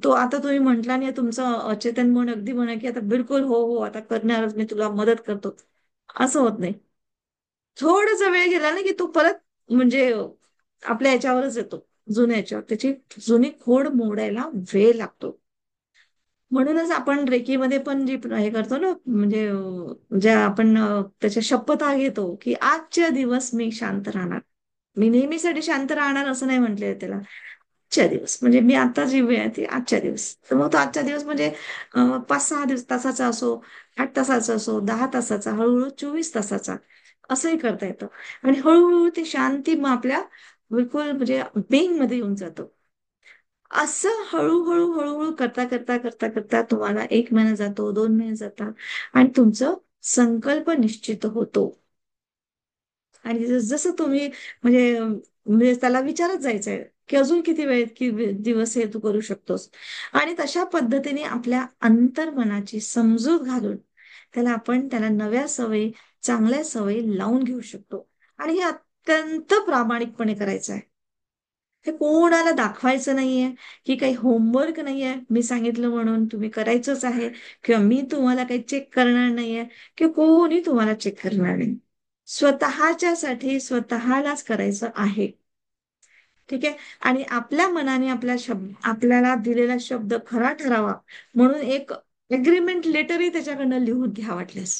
तो आता तुम्ही म्हटला नाही तुमचं अचेतन मन अगदी म्हणा की आता बिलकुल हो हो आता करणारच मी तुला मदत करतो, असं होत नाही. थोडासा वेळ गेला ना की तो परत म्हणजे आपल्या याच्यावरच येतो, जुन्या याच्यावर. त्याची जुनी खोड मोडायला वेळ लागतो. म्हणूनच आपण रेकीमध्ये पण जी हे करतो ना म्हणजे ज्या आपण त्याच्या शपथा घेतो की आजच्या दिवस मी शांत राहणार. मी नेहमीसाठी शांत राहणार असं नाही म्हटलंय त्याला. आजच्या दिवस म्हणजे मी आता जी वेळ आहे ती आजच्या दिवस. तर मग तो आजच्या दिवस म्हणजे 5-6 तासाचा असो, 8 तासाचा असो, 10 तासाचा, हळूहळू 24 तासाचा, असंही करता येतं. आणि हळूहळू ती शांती मग आपल्या बिलकुल म्हणजे बेंग मध्ये येऊन जातो. असं हळूहळू हळूहळू करता करता करता करता तुम्हाला 1 महिना जातो, 2 महिने जातात आणि तुमचं संकल्प निश्चित होतो. आणि जसं तुम्ही म्हणजे म्हणजे त्याला विचारत जायचंय की अजून किती वेळ की दिवस हे तू करू शकतोस. आणि तशा पद्धतीने आपल्या अंतर्मनाची समजूत घालून त्याला नव्या सवयी, चांगल्या सवयी लावून घेऊ शकतो. आणि हे अत्यंत प्रामाणिकपणे करायचं आहे. हे कोणाला दाखवायचं नाहीये, की काही होमवर्क नाहीये, मी सांगितलं म्हणून तुम्ही करायचंच आहे, किंवा मी तुम्हाला काही चेक करणार नाहीये, किंवा कोणी तुम्हाला चेक करणार नाही. स्वतःच्यासाठी स्वतःलाच करायचं आहे. ठीक आहे. आणि आपल्या मनाने आपल्याला दिलेला शब्द खरा ठरावा म्हणून एक एग्रीमेंट लेटरही त्याच्याकडनं लिहून घ्या वाटल्यास.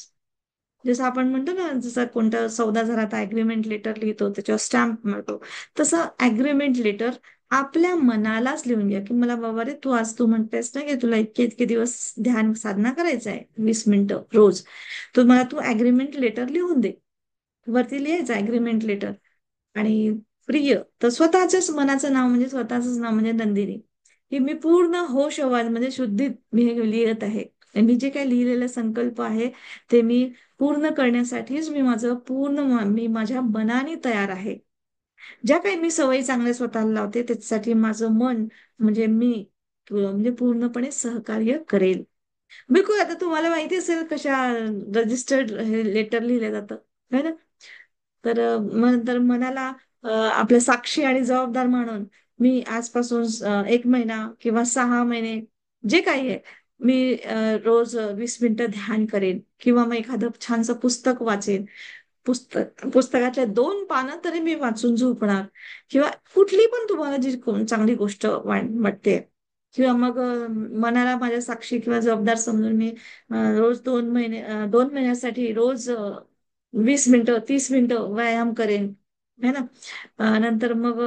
जसं आपण म्हणतो ना, जसं कोणतं सौदा झाला तर अग्रीमेंट लेटर लिहितो, त्याच्यावर स्टॅम्प मारतो. तसं अग्रीमेंट लेटर आपल्या मनालाच लिहून घ्या, की मला बाबा रे, तू म्हणतेस ना की तुला इतके इतके दिवस ध्यान साधना करायचं आहे, 20 मिनिटं रोज. तर मला तू अग्रीमेंट लेटर लिहून दे. वरती लिहायचं अग्रीमेंट लेटर. आणि प्रिय, तर स्वतःच्याच मनाचं नाव म्हणजे स्वतःच नाव म्हणजे नंदिनी. हे मी पूर्ण होश आवाज म्हणजे शुद्धीत मी हे लिहित आहे. आणि मी जे काही लिहिलेला संकल्प आहे ते मी पूर्ण करण्यासाठीच मी माझ्या मनाने तयार आहे. ज्या काही मी सवयी चांगल्या स्वतःला लावते त्याच्यासाठी माझं मन म्हणजे मी म्हणजे पूर्णपणे सहकार्य करेल. बिलकुल. आता तुम्हाला माहिती असेल कशा रजिस्टर्ड लेटर लिहिलं जातं, है ना? तर तर मनाला आपलं साक्षी आणि जबाबदार म्हणून मी आजपासून 1 महिना किंवा 6 महिने जे काही आहे, मी रोज 20 मिनिटं ध्यान करेन, किंवा मग एखादं छानसं पुस्तक वाचेन. पुस्तकातल्या 2 पानं तरी मी वाचून झोपणार, किंवा कुठली पण तुम्हाला जी चांगली गोष्ट वाटते, किंवा मग मनाला माझ्या साक्षी किंवा जबाबदार समजून मी रोज 2 महिन्यासाठी रोज 20 मिनिटं 30 मिनिटं व्यायाम करेन, है ना? नंतर मग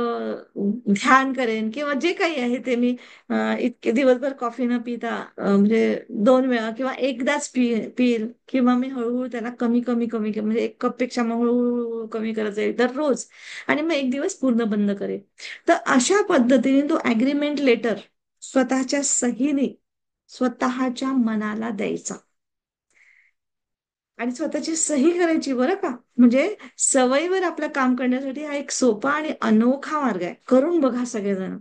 ध्यान करेन, किंवा जे काही आहे ते मी इतके दिवसभर कॉफी न पिता म्हणजे 2 वेळा किंवा एकदाच पिईल, किंवा मी हळूहळू त्याला कमी कमी कमी म्हणजे 1 कपपेक्षा मग हळूहळू कमी करत जाईल दररोज. आणि मग एक दिवस पूर्ण बंद करेल. तर अशा पद्धतीने तो अग्रीमेंट लेटर स्वतःच्या सहीने स्वतःच्या मनाला द्यायचा. आणि स्वतःची सही करायची बरं का. म्हणजे सवयीवर आपलं काम करण्यासाठी हा एक सोपा आणि अनोखा मार्ग आहे. करून बघा सगळेजण.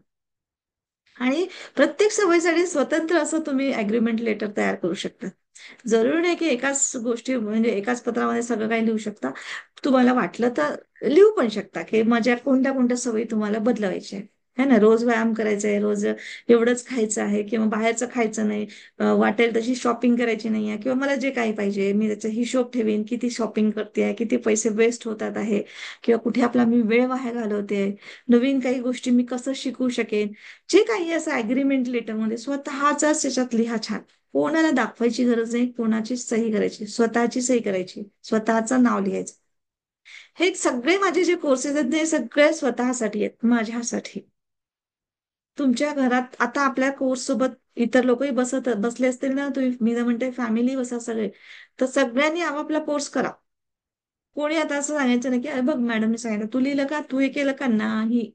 आणि प्रत्येक सवयीसाठी स्वतंत्र असं तुम्ही अग्रीमेंट लेटर तयार करू शकता. जरुरी नाही की एकाच गोष्टी म्हणजे एकाच पत्रामध्ये सगळं काही लिहू शकता. तुम्हाला वाटलं तर लिहू पण शकता की माझ्या कोणत्या कोणत्या सवयी तुम्हाला बदलवायच्या आहे. है ना? रोज व्यायाम करायचा आहे, रोज एवढंच खायचं आहे, किंवा बाहेरचं खायचं नाही, वाटेल तशी शॉपिंग करायची नाही आहे, किंवा मला जे काही पाहिजे मी त्याचा हिशोब ठेवीन, किती शॉपिंग करते आहे, किती पैसे वेस्ट होतात आहे, किंवा कुठे आपला मी वेळ वाया घालवते, नवीन काही गोष्टी मी कसं शिकू शकेन. जे काही असं अग्रीमेंट लेटरमध्ये स्वतःचाच त्याच्यात लिहा छान. कोणाला दाखवायची गरज नाही, कोणाची सही करायची, स्वतःची सही करायची, स्वतःचं नाव लिहायचं. हे सगळे माझे जे कोर्सेस आहेत ते सगळे स्वतःसाठी आहेत, माझ्यासाठी. तुमच्या घरात आता आपल्या कोर्स सोबत इतर लोकही बसले असतील ना, तुम्ही मी तर म्हणते फॅमिली बसा सगळे, तर सगळ्यांनी आपापला कोर्स करा. कोणी आता असं सांगायचं नाही की अरे बघ मॅडमने सांगितलं, तू लिहिलं का, तू हे केलं का, नाही.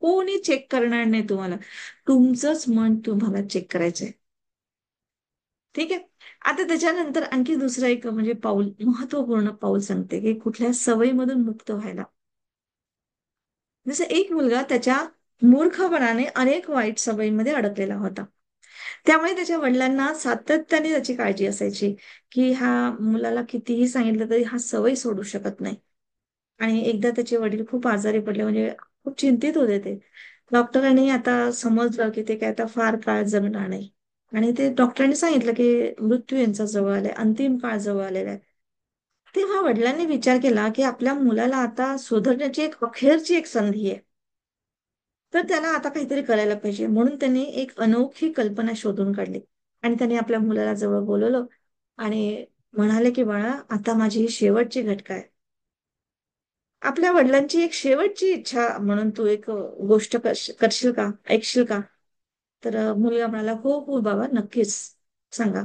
कोणी चेक करणार नाही तुम्हाला. तुमचंच मन तुम्हाला चेक करायचंय. ठीक आहे. आता त्याच्यानंतर आणखी दुसरं एक म्हणजे महत्वपूर्ण पाऊल सांगते की कुठल्या सवयीमधून मुक्त व्हायला. जसं एक मुलगा त्याच्या मूर्खपणाने अनेक वाईट सवयींमध्ये अडकलेला होता. त्यामुळे त्याच्या वडिलांना सातत्याने त्याची काळजी असायची की ह्या मुलाला कितीही सांगितलं तरी हा सवय सोडू शकत नाही. आणि एकदा त्याचे वडील खूप आजारी पडले, म्हणजे खूप चिंतित होते ते. डॉक्टरांनी आता समजलं की ते काय आता फार काळ जगणार नाही. आणि ते डॉक्टरांनी सांगितलं की मृत्यू यांचा जवळ आलाय, अंतिम काळ जवळ आलेला आहे. तेव्हा वडिलांनी विचार केला की आपल्या मुलाला आता सुधारण्याची एक अखेरची एक संधी आहे. तर त्याला आता काहीतरी करायला पाहिजे, म्हणून त्यांनी एक अनोखी कल्पना शोधून काढली. आणि त्यांनी आपल्या मुलाला जवळ बोलवलं आणि म्हणाले की बाळा, आता माझी ही शेवटची घटका आहे. आपल्या वडिलांची एक शेवटची इच्छा म्हणून तू एक गोष्ट करशील का, ऐकशील का? तर मुलगा म्हणाला, हो हो बाबा, नक्कीच, सांगा.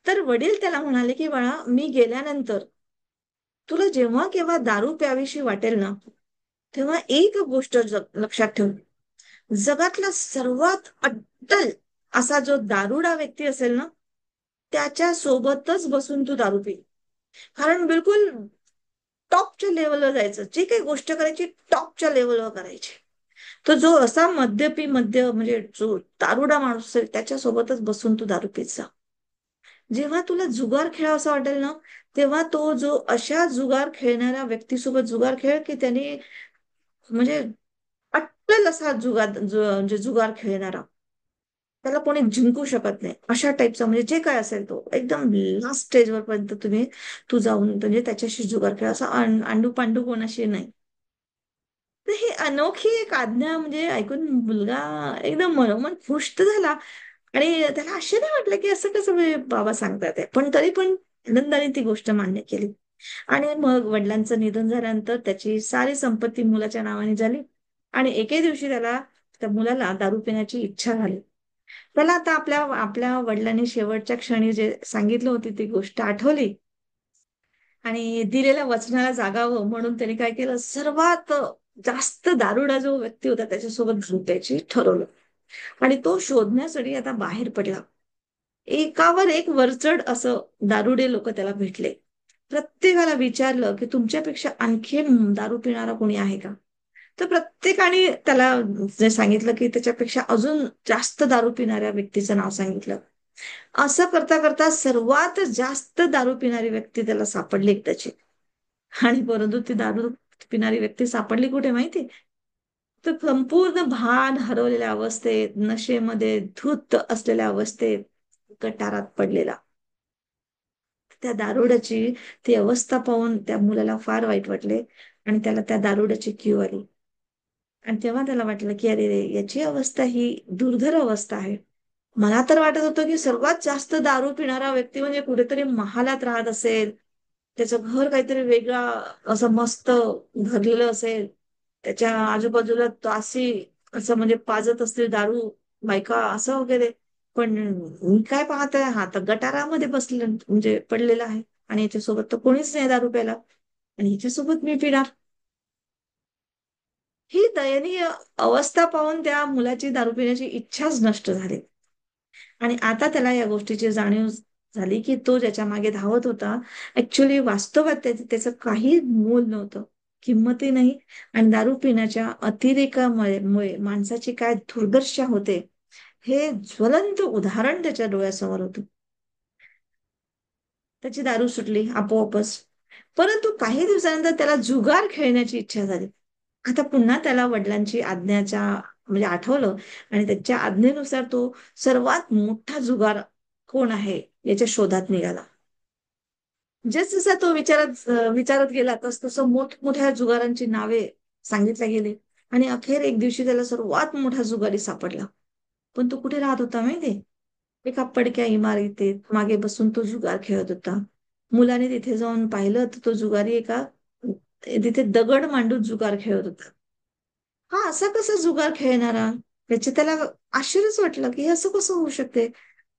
तर वडील त्याला म्हणाले की बाळा, मी गेल्यानंतर तुला जेव्हा केव्हा दारू प्यावीशी वाटेल ना, तेव्हा एक गोष्ट लक्षात ठेव. जगातला सर्वात अट्टल असा जो दारुडा व्यक्ती असेल ना, त्याच्या सोबतच बसून तू दारू पी. कारण बिलकुल टॉपच्या लेवलवर जायचं, जी काही गोष्ट करायची टॉपच्या लेवलवर करायची. तर जो असा म्हणजे जो दारुडा माणूस असेल त्याच्यासोबतच बसून तू दारू पीत जा. जेव्हा तुला जुगार खेळावासा वाटेल ना, तेव्हा तो जो अशा जुगार खेळणाऱ्या व्यक्तीसोबत जुगार खेळ की त्याने म्हणजे आपल्याला असा म्हणजे जुगार खेळणारा, त्याला कोणी जिंकू शकत नाही अशा टाईपचा, म्हणजे जे काय असेल तो एकदम लास्ट स्टेजवर पर्यंत तू जाऊन म्हणजे त्याच्याशी जुगार खेळ, असा अंडू पांडू कोणाशी नाही. तर ही अनोखी एक आज्ञा म्हणजे ऐकून मुलगा एकदम मनोमन खुश तर झाला. आणि त्याला आश्चर्य वाटलं की असं कसं म्हणजे बाबा सांगतात आहे, पण तरी पण आनंदाने ती गोष्ट मान्य केली. आणि मग वडिलांचं निधन झाल्यानंतर त्याची सारी संपत्ती मुलाच्या नावाने झाली. आणि एके दिवशी त्या मुलाला दारू पिण्याची इच्छा झाली. त्याला आता आपल्या आपल्या वडिलांनी शेवटच्या क्षणी जे सांगितलं होती ती गोष्ट आठवली. आणि दिलेल्या वचनाला जागावं म्हणून त्याने काय केलं, सर्वात जास्त दारुडा जो व्यक्ती होता त्याच्यासोबत झोपायची ठरवलं. आणि तो शोधण्यासाठी आता बाहेर पडला. एकावर एक वरचढ असं दारुडे लोक त्याला भेटले. प्रत्येकाला विचारलं की तुमच्यापेक्षा आणखी दारू पिणारा कोणी आहे का. तर प्रत्येकाने त्याला जे सांगितलं की त्याच्यापेक्षा अजून जास्त दारू पिणाऱ्या व्यक्तीचं नाव सांगितलं. असं करता करता सर्वात जास्त दारू पिणारी व्यक्ती त्याला सापडली एकदाची. आणि परंतु ती दारू पिणारी व्यक्ती सापडली कुठे माहिती, तर संपूर्ण भान हरवलेल्या अवस्थेत, नशेमध्ये धूत असलेल्या अवस्थेत गटारात पडलेला. त्या दारुड्याची ती अवस्था पाहून त्या मुलाला फार वाईट वाटले. आणि त्याला त्या दारुड्याची कीव आली. आणि तेव्हा त्याला वाटलं की अरे रे, याची अवस्था ही दुर्धर अवस्था आहे. मला तर वाटत होतं की सर्वात जास्त दारू पिणारा व्यक्ती म्हणजे कुठेतरी महालात राहत असेल, त्याचं घर काहीतरी वेगळा असं मस्त भरलेलं असेल, त्याच्या आजूबाजूला तासी असं म्हणजे पाजत असतील दारू बायका असं वगैरे. पण मी काय पाहतोय, हा तर गटारामध्ये बसलेला म्हणजे पडलेला आहे. आणि याच्यासोबत तर कोणीच नाही दारू प्यायला, आणि याच्यासोबत मी पिणार. ही दयनीय अवस्था पाहून त्या मुलाची दारू पिण्याची इच्छाच नष्ट झाली. आणि आता त्याला या गोष्टीची जाणीव झाली की तो ज्याच्या मागे धावत होता, ऍक्च्युली वास्तवात त्याचं काही मूल नव्हतं, किंमतही नाही. आणि दारू पिण्याच्या अतिरेकामुळे माणसाची काय दुर्दशा होते, हे ज्वलंत उदाहरण त्याच्या डोळ्यासमोर होतं. त्याची दारू सुटली आपोआपच. परंतु काही दिवसानंतर त्याला जुगार खेळण्याची इच्छा झाली. आता पुन्हा त्याला वडिलांची आज्ञाच्या म्हणजे आठवलं. आणि त्याच्या आज्ञेनुसार तो सर्वात मोठा जुगार कोण आहे याच्या शोधात निघाला. जसा तो विचारत गेला तस तसं मोठमोठ्या जुगारांची नावे सांगितल्या गेली. आणि अखेर एक दिवशी त्याला सर्वात मोठा जुगारी सापडला. पण तो कुठे राहत होता माहितीये, एका पडक्या इमारतीत मागे बसून तो जुगार खेळत होता. मुलाने तिथे जाऊन पाहिलं तर तो जुगारी तिथे दगड मांडून जुगार खेळत होता. हा असा कसा जुगार खेळणारा, त्याचे त्याला आश्चर्यच वाटलं की हे असं कसं होऊ शकते.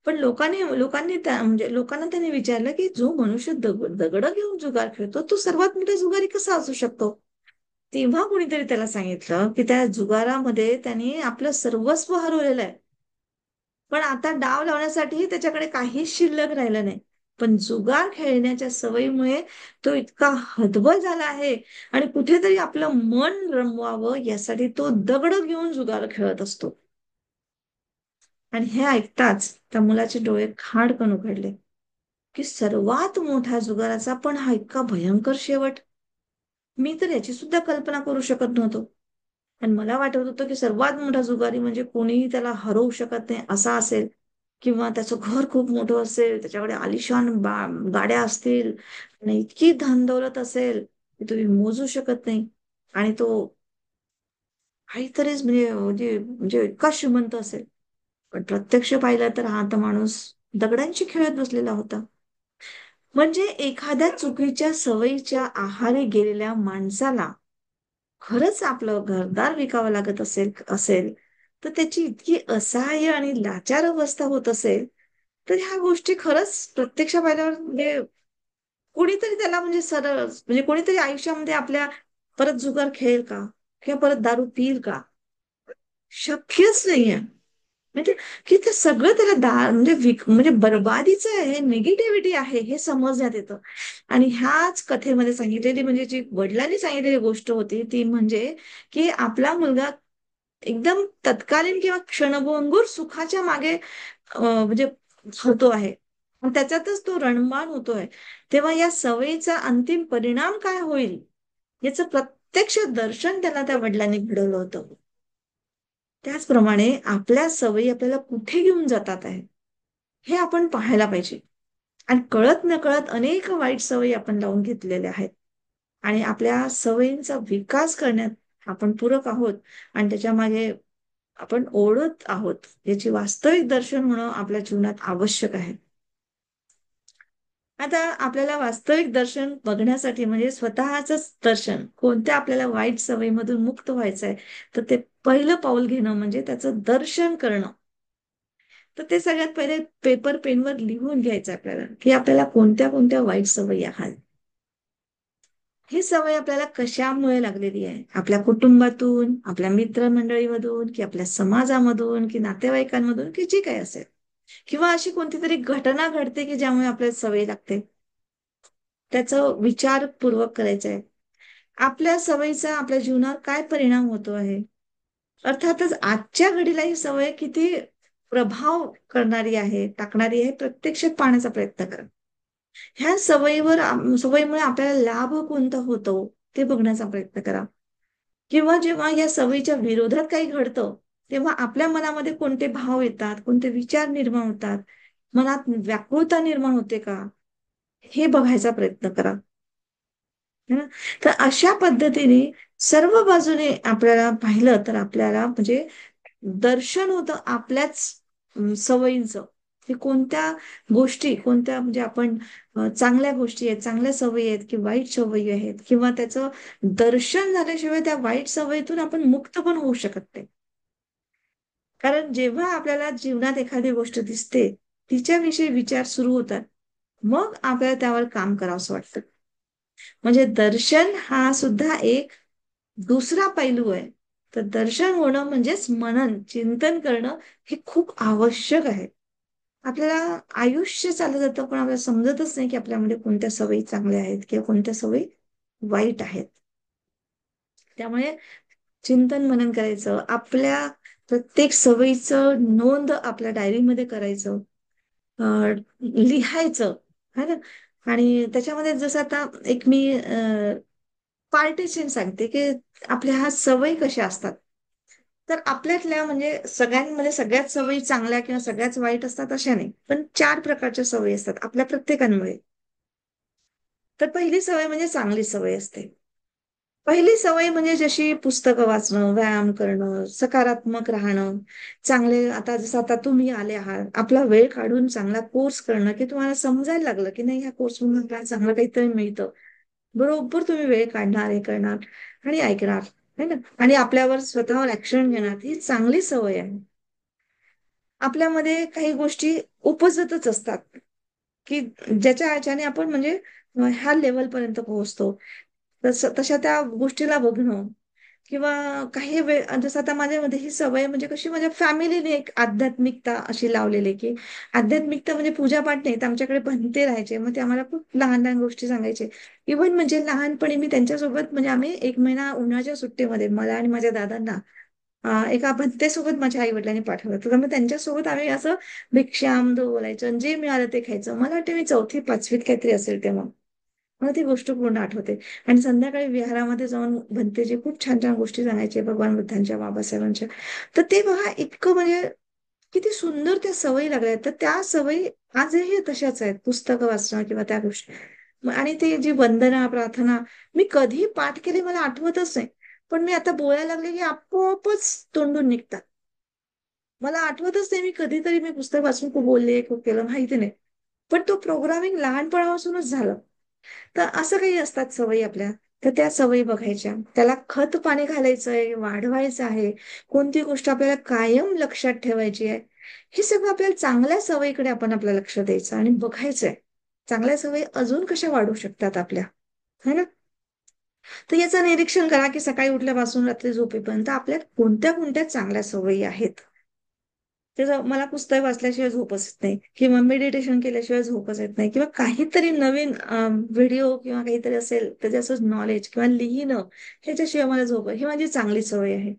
पण लोकांनी म्हणजे लोकांना त्याने विचारलं की जो मनुष्य दगड घेऊन जुगार खेळतो तो सर्वात मोठा जुगारी कसा असू शकतो. तेव्हा कोणीतरी त्याला सांगितलं की त्या जुगारामध्ये त्याने आपलं सर्वस्व हरवलेलं आहे. पण आता डाव लावण्यासाठी त्याच्याकडे काहीच शिल्लक राहिलं नाही. पण जुगार खेळण्याच्या सवयीमुळे तो इतका हतबल झाला आहे. आणि कुठेतरी आपलं मन रमवावं यासाठी तो दगड घेऊन जुगार खेळत असतो. आणि हे ऐकताच त्या मुलाचे डोळे खाडकन उघडले की सर्वात मोठ्या जुगाराचा पण हा इतका भयंकर शेवट. मी तर याची सुद्धा कल्पना करू शकत नव्हतो. आणि मला वाटत होतं की सर्वात मोठा जुगारी म्हणजे कोणीही त्याला हरवू शकत नाही असा असेल, किंवा त्याचं घर खूप मोठं असेल, त्याच्याकडे आलिशान गाड्या असतील, आणि इतकी धनदौलत असेल की तुम्ही मोजू शकत नाही. आणि तो काहीतरीच म्हणजे इतका श्रीमंत असेल. पण प्रत्यक्ष पाहिलं तर हा तर माणूस दगडांशी खेळत बसलेला होता. म्हणजे एखाद्या चुकीच्या सवयीच्या आहारी गेलेल्या माणसाला खरंच आपलं घरदार विकावं लागत असेल तर त्याची इतकी असहाय्य आणि लाचार अवस्था होत असेल, तर ह्या गोष्टी खरंच प्रत्यक्ष पाहिल्यावर म्हणजे कोणीतरी त्याला म्हणजे सरळ म्हणजे कोणीतरी आयुष्यामध्ये आपल्या परत जुगार खेळेल का, किंवा परत दारू पिईल का. शक्यच नाहीये. म्हणजे की ते सगळं त्याला म्हणजे म्हणजे बरबादीचं आहे, निगेटिव्हिटी आहे हे समजण्यात येतं. आणि ह्याच कथेमध्ये सांगितलेली म्हणजे जी वडिलांनी सांगितलेली गोष्ट होती ती म्हणजे की आपला मुलगा एकदम तत्कालीन किंवा क्षणभंगूर सुखाच्या मागे म्हणजे होतो आहे. आणि त्याच्यातच तो रणबाण होतोय. तेव्हा या सवयीचा अंतिम परिणाम काय होईल याचं प्रत्यक्ष दर्शन त्याला त्या वडिलांनी घडवलं होतं. त्याचप्रमाणे आपल्या सवयी आपल्याला कुठे घेऊन जातात आहे, हे आपण पाहायला पाहिजे. आणि कळत नकळत अनेक वाईट सवयी आपण लावून घेतलेल्या आहेत. आणि आपल्या सवयींचा विकास करण्यात आपण पूरक आहोत आणि त्याच्या मागे आपण ओढत आहोत, याची वास्तविक दर्शन होणं आपल्या जीवनात आवश्यक आहे. आता आपल्याला वास्तविक दर्शन बघण्यासाठी म्हणजे स्वतःच दर्शन, कोणत्या आपल्याला वाईट सवयीमधून मुक्त व्हायचं आहे, तर ते पहिलं पाऊल घेणं म्हणजे त्याचं दर्शन करणं. तर ते सगळ्यात पहिले पेपर पेनवर लिहून घ्यायचं आपल्याला, की आपल्याला कोणत्या कोणत्या वाईट सवयी आहेत. ही सवय आपल्याला कशामुळे लागलेली आहे? आपल्या कुटुंबातून, आपल्या मित्रमंडळीमधून, की आपल्या समाजामधून, की नातेवाईकांमधून, की जी काही असेल. किंवा अशी कोणती तरी घटना घडते, की ज्यामुळे आपल्याला सवय लागते. त्याचं विचारपूर्वक करायचं आहे. आपल्या सवयीचा आपल्या जीवनावर काय परिणाम होतो आहे? अर्थातच आजच्या घडीला ही सवय किती प्रभाव करणारी आहे, टाकणारी आहे, प्रत्यक्षात पाहण्याचा प्रयत्न करा. ह्या सवयीमुळे आपल्याला लाभ कोणता होतो ते बघण्याचा प्रयत्न करा. किंवा जेव्हा या सवयीच्या विरोधात काही घडतं, तेव्हा आपल्या मनामध्ये कोणते भाव येतात, कोणते विचार निर्माण होतात, मनात व्याकुळता निर्माण होते का, हे बघायचा प्रयत्न करा. है ना? तर अशा पद्धतीने सर्व बाजूने आपल्याला पाहिलं तर आपल्याला म्हणजे दर्शन होतं आपल्याच सवयींचं, की कोणत्या गोष्टी, कोणत्या म्हणजे आपण चांगल्या गोष्टी आहेत, चांगल्या सवयी आहेत, की वाईट सवयी आहेत, किंवा त्याचं दर्शन झाल्याशिवाय त्या वाईट सवयीतून आपण मुक्त पण होऊ शकत नाही. कारण जेव्हा आपल्याला जीवनात एखादी गोष्ट दिसते, तिच्याविषयी विचार सुरू होतात, मग आपल्याला त्यावर काम करावंसं वाटतं. म्हणजे दर्शन हा सुद्धा एक दुसरा पैलू आहे. तर दर्शन होणं म्हणजेच मनन, चिंतन करणं हे खूप आवश्यक आहे. आपल्याला आयुष्य चाललं जातं, पण आपल्याला समजतच नाही, की आपल्यामध्ये कोणत्या सवयी चांगल्या आहेत किंवा कोणत्या सवयी वाईट आहेत. त्यामुळे चिंतन मनन करायचं. आपल्या प्रत्येक सवयीचं नोंद आपल्या डायरीमध्ये करायचं. अ, लिहायचं, है ना? आणि त्याच्यामध्ये जसं आता एक मी पार्टिशन सांगते, की आपल्या ह्या सवयी कशा असतात. तर आपल्यातल्या म्हणजे सगळ्यांमध्ये सगळ्याच सवयी चांगल्या किंवा सगळ्याच वाईट असतात अशा नाही. पण 4 प्रकारच्या सवयी असतात आपल्या प्रत्येकांमध्ये. तर पहिली सवय म्हणजे चांगली सवय असते. पहिली सवय म्हणजे जशी पुस्तकं वाचणं, व्यायाम करणं, सकारात्मक राहणं, चांगले आता जसं आता तुम्ही आले आहात, आपला वेळ काढून चांगला कोर्स करणं, की तुम्हाला समजायला लागलं, की नाही ह्या कोर्समधून आपल्याला चांगलं काहीतरी मिळतं. बरोबर तुम्ही वेळ काढणार, हे करणार आणि ऐकणार, है ना? आणि आपल्यावर स्वतःवर ऍक्शन घेणार, ही चांगली सवय आहे. आपल्यामध्ये काही गोष्टी उपजतच असतात, की ज्याने आपण म्हणजे ह्या लेवलपर्यंत पोहोचतो. तशा त्या गोष्टीला बघणं किंवा काही वेळ जसं आता माझ्यामध्ये ही सवय म्हणजे कशी माझ्या फॅमिलीने एक आध्यात्मिकता अशी लावलेली, की आध्यात्मिकता म्हणजे पूजापाठ नाही, तर आमच्याकडे भंते राहायचे. मग ते आम्हाला खूप लहान लहान गोष्टी सांगायचे. इव्हन म्हणजे लहानपणी मी त्यांच्यासोबत म्हणजे आम्ही 1 महिना उन्हाळ्याच्या सुट्टीमध्ये मला आणि माझ्या दादांना एका भंतेसोबत माझ्या आई वडिलांनी पाठवलं. तर मग त्यांच्यासोबत आम्ही असं भिक्षाम बोलायचं आणि जे मिळालं ते खायचं. मला वाटतं मी 4थी-5वीत काहीतरी असेल तेव्हा. मला ती गोष्ट पूर्ण आठवते. आणि संध्याकाळी विहारामध्ये जाऊन भंतेजी खूप छान छान गोष्टी सांगायचे भगवान बुद्धांच्या, बाबासाहेबांच्या. तर ते बघा इतकं म्हणजे किती सुंदर त्या सवयी लागल्या. तर त्या सवयी आजही तशाच आहेत. पुस्तकं वाचणं किंवा त्या गोष्टी. आणि ते जी वंदना, प्रार्थना मी कधी पाठ केली मला आठवतच नाही. पण मी आता बोलायला लागले की आपोआपच तोंडून निघतात. मला आठवतच नाही मी कधीतरी मी पुस्तक वाचून खूप बोलले, खूप केलं माहिती नाही. पण तो प्रोग्रामिंग लहानपणापासूनच झालं. तर असं काही असतात सवयी आपल्या. तर त्या सवयी बघायच्या. त्याला खत पाणी घालायचंय, वाढवायचं आहे. कोणती गोष्ट आपल्याला कायम लक्षात ठेवायची आहे. हे सगळं आपल्याला चांगल्या सवयीकडे आपण आपलं लक्ष द्यायचं आणि बघायचंय. चांगल्या सवयी अजून कशा वाढू शकतात आपल्या. है ना? तर याचं निरीक्षण करा, की सकाळी उठल्यापासून रात्री झोपेपर्यंत आपल्यात कोणत्या कोणत्या चांगल्या सवयी आहेत. त्याचं मला पुस्तक वाचल्याशिवाय झोपच येत नाही किंवा मेडिटेशन केल्याशिवाय झोपच येत नाही किंवा काहीतरी नवीन व्हिडिओ किंवा काहीतरी असेल त्याचे असं नॉलेज किंवा लिहिणं ह्याच्याशिवाय मला झोप ही माझी चांगली सवय आहे.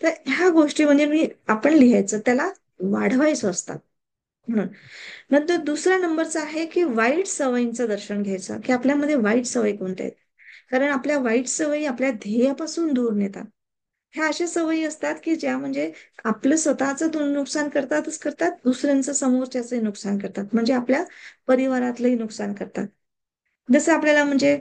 तर ह्या गोष्टी म्हणजे आपण लिहायचं त्याला वाढवायचं असतात म्हणून. नंतर दुसऱ्या नंबरचा आहे की वाईट सवयींचं दर्शन घ्यायचं की आपल्यामध्ये वाईट सवयी कोणत्या आहेत. कारण आपल्या वाईट सवयी आपल्या ध्येयापासून दूर नेतात. ह्या अशा सवयी असतात की ज्या म्हणजे आपलं स्वतःचं नुकसान करतातच करतात, दुसऱ्यांचं समोरच्याचंही नुकसान करतात, म्हणजे आपल्या परिवारातलंही नुकसान करतात. जसं आपल्याला म्हणजे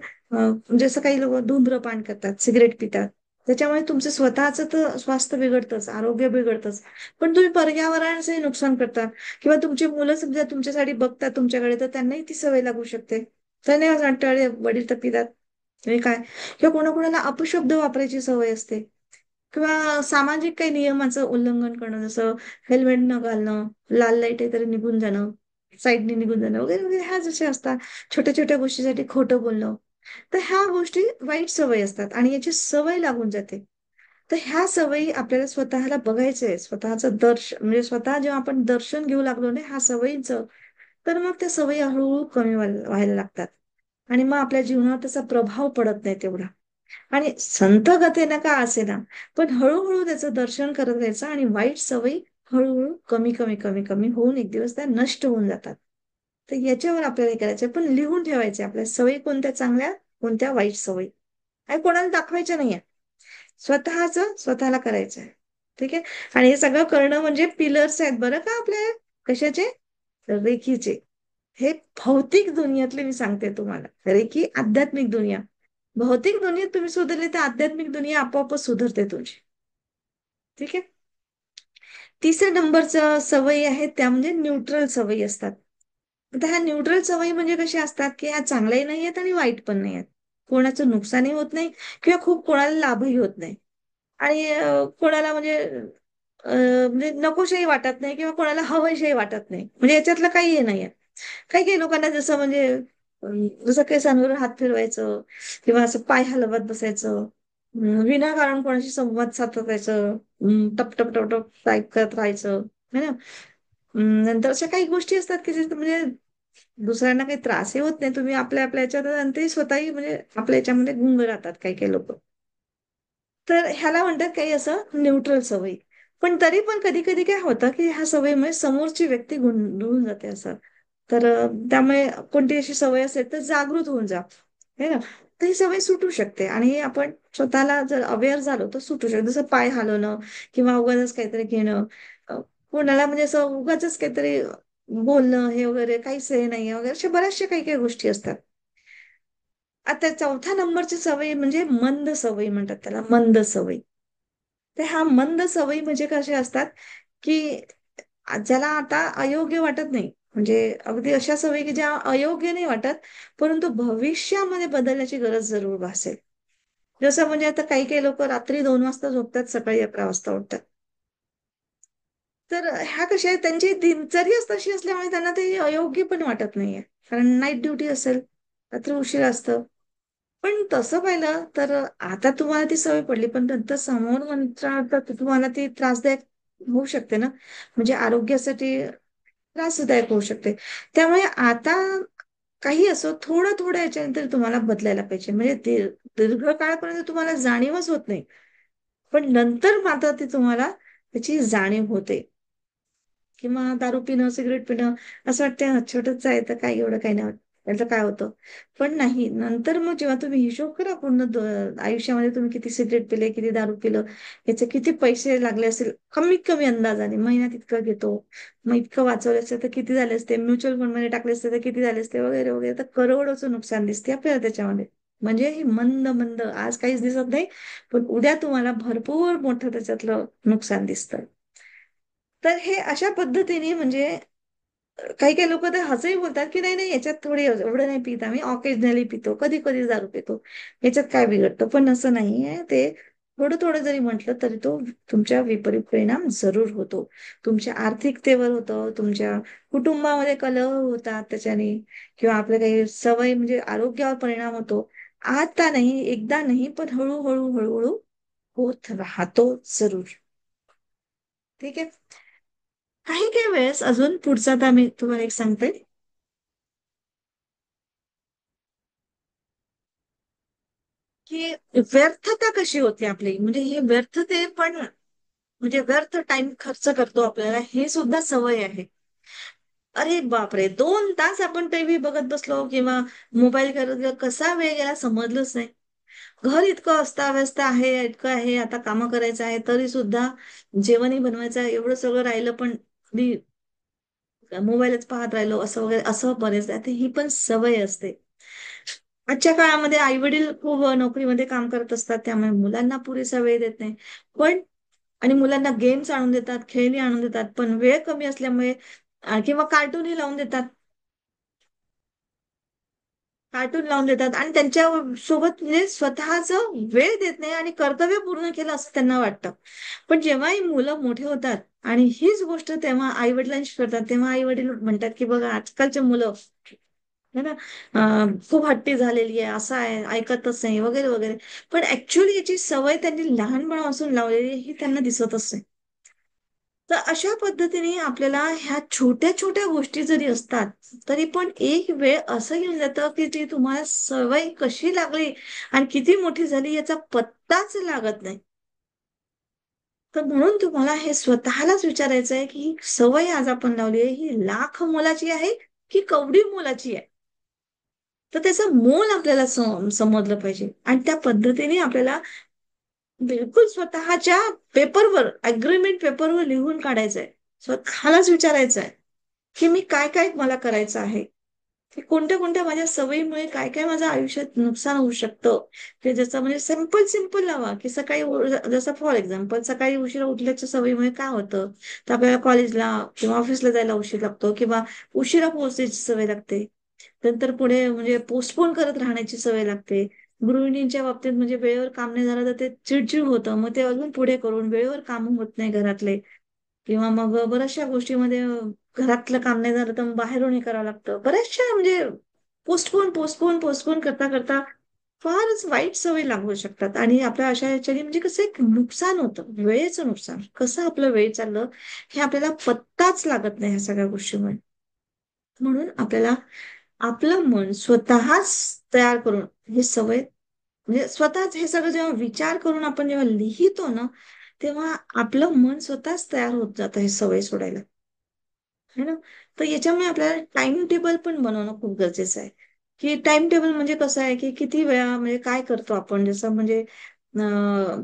जसं काही लोक धूम्रपान करतात, सिगरेट पितात, त्याच्यामुळे तुमचं स्वतःचं तर स्वास्थ्य बिघडतंच, आरोग्य बिघडतंच, पण तुम्ही पर्यावरणाचंही नुकसान करता. किंवा तुमची मुलं समजा तुमच्यासाठी बघतात तुमच्याकडे, तर त्यांनाही ती सवय लागू शकते. तर नाही असं वाटतं, अरे वडील तर पितात, हे काय. किंवा कोणाकोणाला अपशब्द वापरायची सवय असते, किंवा सामाजिक काही नियमाचं उल्लंघन करणं, जसं हेल्मेट न घालणं, लाल लाईट आहे तरी निघून जाणं, साईडने निघून जाणं, वगैरे वगैरे, ह्या जशा असतात छोट्या छोट्या गोष्टीसाठी खोटं बोलणं. तर ह्या गोष्टी वाईट सवयी असतात आणि याची सवय लागून जाते. तर ह्या सवयी आपल्याला स्वतःला बघायचं आहे, स्वतःचं दर्शन म्हणजे स्वतः जेव्हा आपण दर्शन घेऊ लागलो ना ह्या सवयींचं, तर मग त्या सवयी हळूहळू कमी व्हायला लागतात. आणि मग आपल्या जीवनावर त्याचा प्रभाव पडत नाही तेवढा. आणि संथ गतीनं का असेना, पण हळूहळू त्याचं दर्शन करत जायचं आणि वाईट सवयी हळूहळू कमी कमी कमी कमी होऊन एक दिवस त्या नष्ट होऊन जातात. तर याच्यावर आपल्याला हे करायचंय, पण लिहून ठेवायचे आपल्या सवयी कोणत्या चांगल्या, कोणत्या वाईट सवयी. आणि कोणाला दाखवायच्या नाहीये, स्वतःच स्वतःला करायचंय. ठीक आहे. आणि हे सगळं करणं म्हणजे पिलर्स आहेत बरं का आपल्या, कशाचे, रेखीचे. हे भौतिक दुनियातले मी सांगते तुम्हाला, रेखी आध्यात्मिक दुनिया. भौतिक दुनियेत तुम्ही सुधारले तर आध्यात्मिक दुनिया आपोआपच सुधारते तुमची. ठीक आहे. तिसऱ्या नंबरचं सवयी आहेत त्या म्हणजे न्यूट्रल सवयी असतात. आता ह्या न्यूट्रल सवयी म्हणजे कशा असतात, की ह्या चांगल्याही नाही आहेत आणि वाईट पण नाही आहेत. कोणाचं नुकसानही होत नाही किंवा खूप कोणाला लाभही होत नाही. आणि कोणाला म्हणजे म्हणजे नकोशाही वाटत नाही किंवा कोणाला हवंशाही वाटत नाही, म्हणजे याच्यातलं काही हे नाहीये. काही काही लोकांना जसं म्हणजे जसं केसांवर हात फिरवायचं किंवा असं पाय हलवत बसायचं, विनाकारण कोणाशी संवाद साधायचं, टप टप टप टप टाईप करत राहायचं, है ना. नंतर अशा काही गोष्टी असतात की जे म्हणजे दुसऱ्यांना काही त्रासही होत नाही, तुम्ही आपल्या आपल्या याच्यात आणि ते स्वतःही म्हणजे आपल्या याच्यामध्ये गुंग राहतात काही काही लोक. तर ह्याला म्हणतात काही असं न्यूट्रल सवयी. पण तरी पण कधी कधी काय होतं की ह्या सवयीमुळे समोरची व्यक्ती गुंतून जाते असं. तर त्यामुळे कोणती अशी सवय असेल तर जागृत होऊन जा, है ना. तर ही सवय सुटू शकते आणि आपण स्वतःला जर अवेअर झालो तर सुटू शकतो. जसं पाय हलवणं किंवा उगाच काहीतरी घेणं, अ, कोणाला म्हणजे असं उगाच काहीतरी बोलणं हे वगैरे काहीच हे नाही वगैरे, अशा बऱ्याचशा काही काही गोष्टी असतात. आता चौथ्या नंबरची सवयी म्हणजे मंद सवयी म्हणतात त्याला, मंद सवयी. तर ह्या मंद सवयी म्हणजे कसे असतात, की ज्याला आता अयोग्य वाटत नाही, म्हणजे अगदी अशा सवयी की ज्या अयोग्य नाही वाटत, परंतु भविष्यामध्ये बदलण्याची गरज जरूर भासेल. जसं म्हणजे आता काही काही लोक रात्री 2 वाजता झोपतात, सकाळी 11 वाजता उठतात. तर ह्या कशा आहेत, त्यांची दिनचर्याच तशी असल्यामुळे त्यांना ते अयोग्य पण वाटत नाहीये, कारण नाईट ड्युटी असेल, रात्री उशीर असतं. पण तसं पाहिलं तर आता तुम्हाला ती सवय पडली, पण नंतर समोर नंतर तुम्हाला ती त्रासदायक होऊ शकते ना, म्हणजे आरोग्यासाठी त्रासदायक होऊ शकते. त्यामुळे आता काही असो, थोडं थोडं याच्यानंतर तुम्हाला बदलायला पाहिजे, म्हणजे दीर्घकाळापर्यंत तुम्हाला जाणीवच होत नाही, पण नंतर मात्र ती तुम्हाला त्याची जाणीव होते. किंवा दारू पिणं, सिगरेट पिणं, असं वाटतं छोटंच आहे तर काही एवढं काही नाही होत, त्याचं काय होतं. पण नाही, नंतर मग जेव्हा तुम्ही हिशोब करा पूर्ण आयुष्यामध्ये तुम्ही किती सिगरेट पिले, किती दारू पिलं, याचे किती पैसे लागले असेल, कमीत कमी अंदाजाने महिन्यात इतकं घेतो, मग इतकं वाचवले असते तर किती झाले असते, म्युच्युअल फंड मध्ये टाकले असते तर किती झाले असते, वगैरे वगैरे, तर करोडोचं नुकसान दिसते आपल्याला त्याच्यामध्ये. म्हणजे ही मंद मंद आज काहीच दिसत नाही, पण उद्या तुम्हाला भरपूर मोठं त्याच्यातलं नुकसान दिसतं. तर हे अशा पद्धतीने म्हणजे काही काही लोक तर हसही बोलतात की नाही नाही, याच्यात थोडी एवढं नाही पित, आम्ही ऑकेजनली पितो, कधी कधी दारू पितो, याच्यात काय बिघडतं. पण असं नाही आहे ते. थोडं थोडं जरी म्हटलं तरी तो तुमच्या विपरीत परिणाम जरूर होतो. तुमच्या आर्थिकतेवर होतो, तुमच्या कुटुंबामध्ये कलह होतात त्याच्याने, किंवा आपल्या काही सवय म्हणजे आरोग्यावर परिणाम होतो. आता नाही, एकदा नाही, पण हळूहळू हळूहळू होत राहतो जरूर. ठीक आहे. काही काही वेळेस अजून पुढचा आता मी तुम्हाला एक सांगते, की व्यर्थता कशी होते आपली, म्हणजे हे व्यर्थते पण म्हणजे व्यर्थ टाइम खर्च करतो आपल्याला, हे सुद्धा सवय आहे. अरे बापरे, 2 तास आपण टीव्ही बघत बसलो किंवा मोबाईल करत कसा वेळ गेला समजलंच नाही. घर इतकं अस्ताव्यस्त आहे, इतकं आहे, आता कामं करायचं आहे, तरी सुद्धा जेवणही बनवायचं आहे, एवढं सगळं राहिलं पण मोबाईलच पाहत राहिलो असं वगैरे असं बरेच आहे. ही पण सवय असते. आजच्या काळामध्ये आई वडील खूप नोकरीमध्ये काम करत असतात, त्यामुळे मुलांना पुरेसा वेळ देत नाही. पण आणि मुलांना गेम्स आणून देतात, खेळणी आणून देतात, पण वेळ कमी असल्यामुळे किंवा कार्टूनही लावून देतात. कार्टून लावून देतात आणि त्यांच्या सोबत म्हणजे स्वतःच वेळ देत नाही आणि कर्तव्य पूर्ण केलं असं त्यांना वाटतं. पण जेव्हा ही मुलं मोठे होतात आणि हीच गोष्ट तेव्हा आई वडिलांशी करतात, तेव्हा आई वडील म्हणतात की बघा आजकालचे मुलं है ना खूप हट्टी झालेली आहे, असं आहे, ऐकतच नाही वगैरे वगैरे. पण ऍक्च्युअली याची सवय त्यांनी लहानपणापासून लावलेली ही त्यांना दिसत असते. तर अशा पद्धतीने आपल्याला ह्या छोट्या छोट्या गोष्टी जरी असतात, तरी पण एक वेळ असं येऊन जातं की ती तुम्हाला सवय कशी लागली आणि किती मोठी झाली याचा पत्ताच लागत नाही. तर म्हणून तुम्हाला हे स्वतःलाच विचारायचं आहे की ही सवय आज आपण लावली आहे, ही लाख मोलाची आहे की कवडी मोलाची आहे? तर त्याचं मोल आपल्याला समजलं पाहिजे आणि त्या पद्धतीने आपल्याला बिलकुल स्वतःच्या पेपरवर, अग्रीमेंट पेपरवर लिहून काढायचंय. स्वतःलाच विचारायचं आहे, की मी काय काय मला करायचं आहे, की कोणत्या कोणत्या माझ्या सवयीमुळे काय काय माझ्या आयुष्यात नुकसान होऊ शकतं. की ज्याचं म्हणजे सिंपल सिंपल लावा, की सकाळी जसं फॉर एक्झाम्पल सकाळी उशिरा उठल्याच्या सवयीमुळे काय होतं, तर आपल्याला कॉलेजला किंवा ऑफिसला जायला उशीर लागतो किंवा उशिरा पोहोचायची सवय लागते. नंतर पुढे म्हणजे पोस्टपोन करत राहण्याची सवय लागते. गृहिणींच्या बाबतीत म्हणजे वेळेवर काम नाही झालं तर ते चिडचिड होतं, मग ते अजून पुढे करून वेळेवर काम होत नाही घरातले. किंवा मग बऱ्याचशा गोष्टीमध्ये घरातलं काम नाही झालं तर मग बाहेरून हे करावं लागतं. बऱ्याचशा म्हणजे पोस्टपोन पोस्टपोन पोस्टपोन करता करता फारच वाईट सवय लागू शकतात आणि आपल्या अशा ह्याच्याने म्हणजे कसं एक नुकसान होतं, वेळेचं नुकसान. कसं आपलं वेळ चाललं हे आपल्याला पत्ताच लागत नाही ह्या सगळ्या गोष्टीमुळे. म्हणून आपल्याला आपलं मन स्वतःच तयार करून ही सवय म्हणजे स्वतःच हे सगळं जेव्हा विचार करून आपण जेव्हा लिहितो ना, तेव्हा आपलं मन स्वतःच तयार होत जातं हे सवय सोडायला. है ना? तर याच्यामुळे आपल्याला टाइम टेबल पण बनवणं खूप गरजेचं आहे. की टाइम टेबल म्हणजे कसं आहे, की किती वेळा म्हणजे काय करतो आपण जसं म्हणजे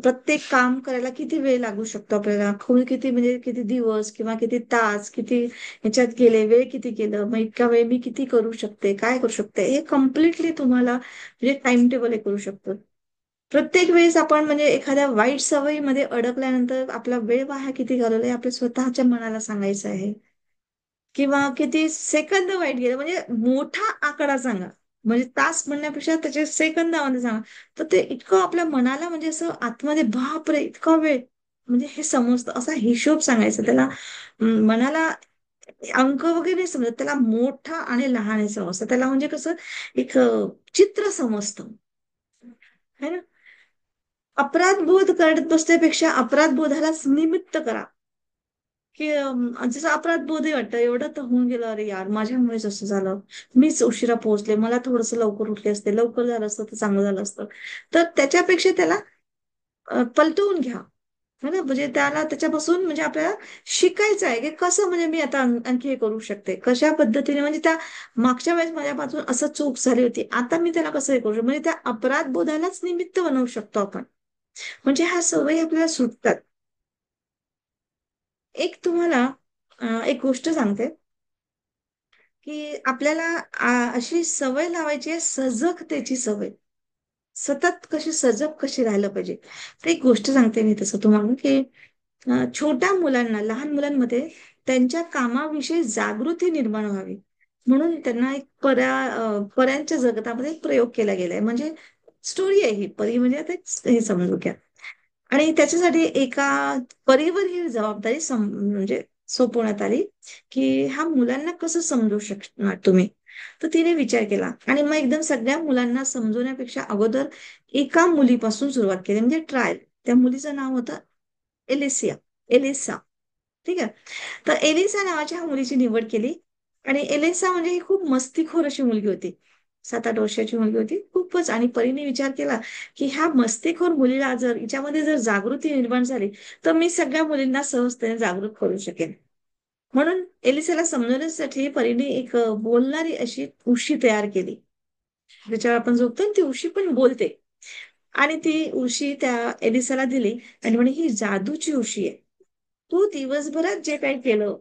प्रत्येक काम करायला किती वेळ लागू शकतो आपल्याला, खोल किती म्हणजे किती दिवस किंवा किती तास, किती ह्याच्यात गेले, वेळ किती केलं, मग इतका वेळ मी किती करू शकते, काय करू शकते, हे कम्प्लिटली तुम्हाला म्हणजे टाइम टेबल हे करू शकतो. प्रत्येक वेळेस आपण म्हणजे एखाद्या वाईट सवयीमध्ये अडकल्यानंतर आपला वेळ वाया किती घालवलाय आपल्या स्वतःच्या मनाला सांगायचं आहे. किंवा किती सेकंद वाईट गेले म्हणजे मोठा आकडा सांगा. म्हणजे तास म्हणण्यापेक्षा त्याचे सेकंदामध्ये सांगा. तर ते इतकं आपल्या मनाला म्हणजे असं आतमध्ये बापरे इतका वेळ म्हणजे हे समजतं असा हिशोब सांगायचा त्याला. मनाला अंक वगैरे नाही समजत त्याला मोठा आणि लहान हे समजतं त्याला म्हणजे कसं एक चित्र समजतं है ना. अपराध बोध करत बसण्यापेक्षा अपराध बोधालाच निमित्त करा. की जसं अपराध बोधही वाटतं एवढं तर होऊन गेलं अरे यार माझ्यामुळेच असं झालं. मीच उशिरा पोहोचले मला थोडंसं लवकर उठले असते लवकर झालं असतं तर चांगलं झालं असतं. तर त्याच्यापेक्षा त्याला पलटवून घ्या है ना. म्हणजे त्याला त्याच्यापासून म्हणजे आपल्याला शिकायचं आहे की कसं म्हणजे मी आता आणखी हे करू शकते कशा पद्धतीने म्हणजे त्या मागच्या वेळेस माझ्यापासून असं चूक झाली होती आता मी त्याला कसं हे करू शकतो म्हणजे त्या अपराध बोधालाच निमित्त बनवू शकतो आपण. म्हणजे ह्या सवयी आपल्याला सुटतात. एक तुम्हाला एक गोष्ट सांगते की आपल्याला अशी सवय लावायची आहे सजगतेची सवय. सतत सजग कशी राहायला पाहिजे. तर एक गोष्ट सांगते मी तसं तुम्हाला की छोट्या मुलांना, लहान मुलांमध्ये त्यांच्या कामाविषयी जागृती निर्माण व्हावी. म्हणून त्यांना एक पऱ्यांच्या जगतामध्ये एक प्रयोग केला गेलाय. म्हणजे स्टोरी आहे ही. परी म्हणजे आता हे समजू घ्या. आणि त्याच्यासाठी एका परीवर ही जबाबदारी म्हणजे सोपवण्यात आली, की ह्या मुलांना कसं समजू शकणार तुम्ही? तर तिने विचार केला आणि मग एकदम सगळ्या मुलांना समजवण्यापेक्षा अगोदर एका मुलीपासून सुरुवात केली म्हणजे ट्रायल. त्या मुलीचं नाव होतं एलिसिया, एलिसा. ठीक आहे. तर एलिसा नावाच्या ह्या मुलीची निवड केली आणि एलिसा म्हणजे ही खूप मस्तीखोर अशी मुलगी होती. 7-8 वर्षाची मुलगी होती. खूपच आणि परीने विचार केला, की ह्या मस्तीखोर मुलीला जर हिच्यामध्ये जर जागृती निर्माण झाली, तर मी सगळ्या मुलींना सहजतेने जागृत करू शकेन. म्हणून एलिसाला समजवण्यासाठी परीने एक बोलणारी अशी उशी तयार केली. ज्याच्यावर आपण झोपतो ना ती उशी पण बोलते. आणि ती उशी त्या एलिसाला दिली आणि म्हणे ही जादूची उशी आहे. तू दिवसभरात जे काही केलं,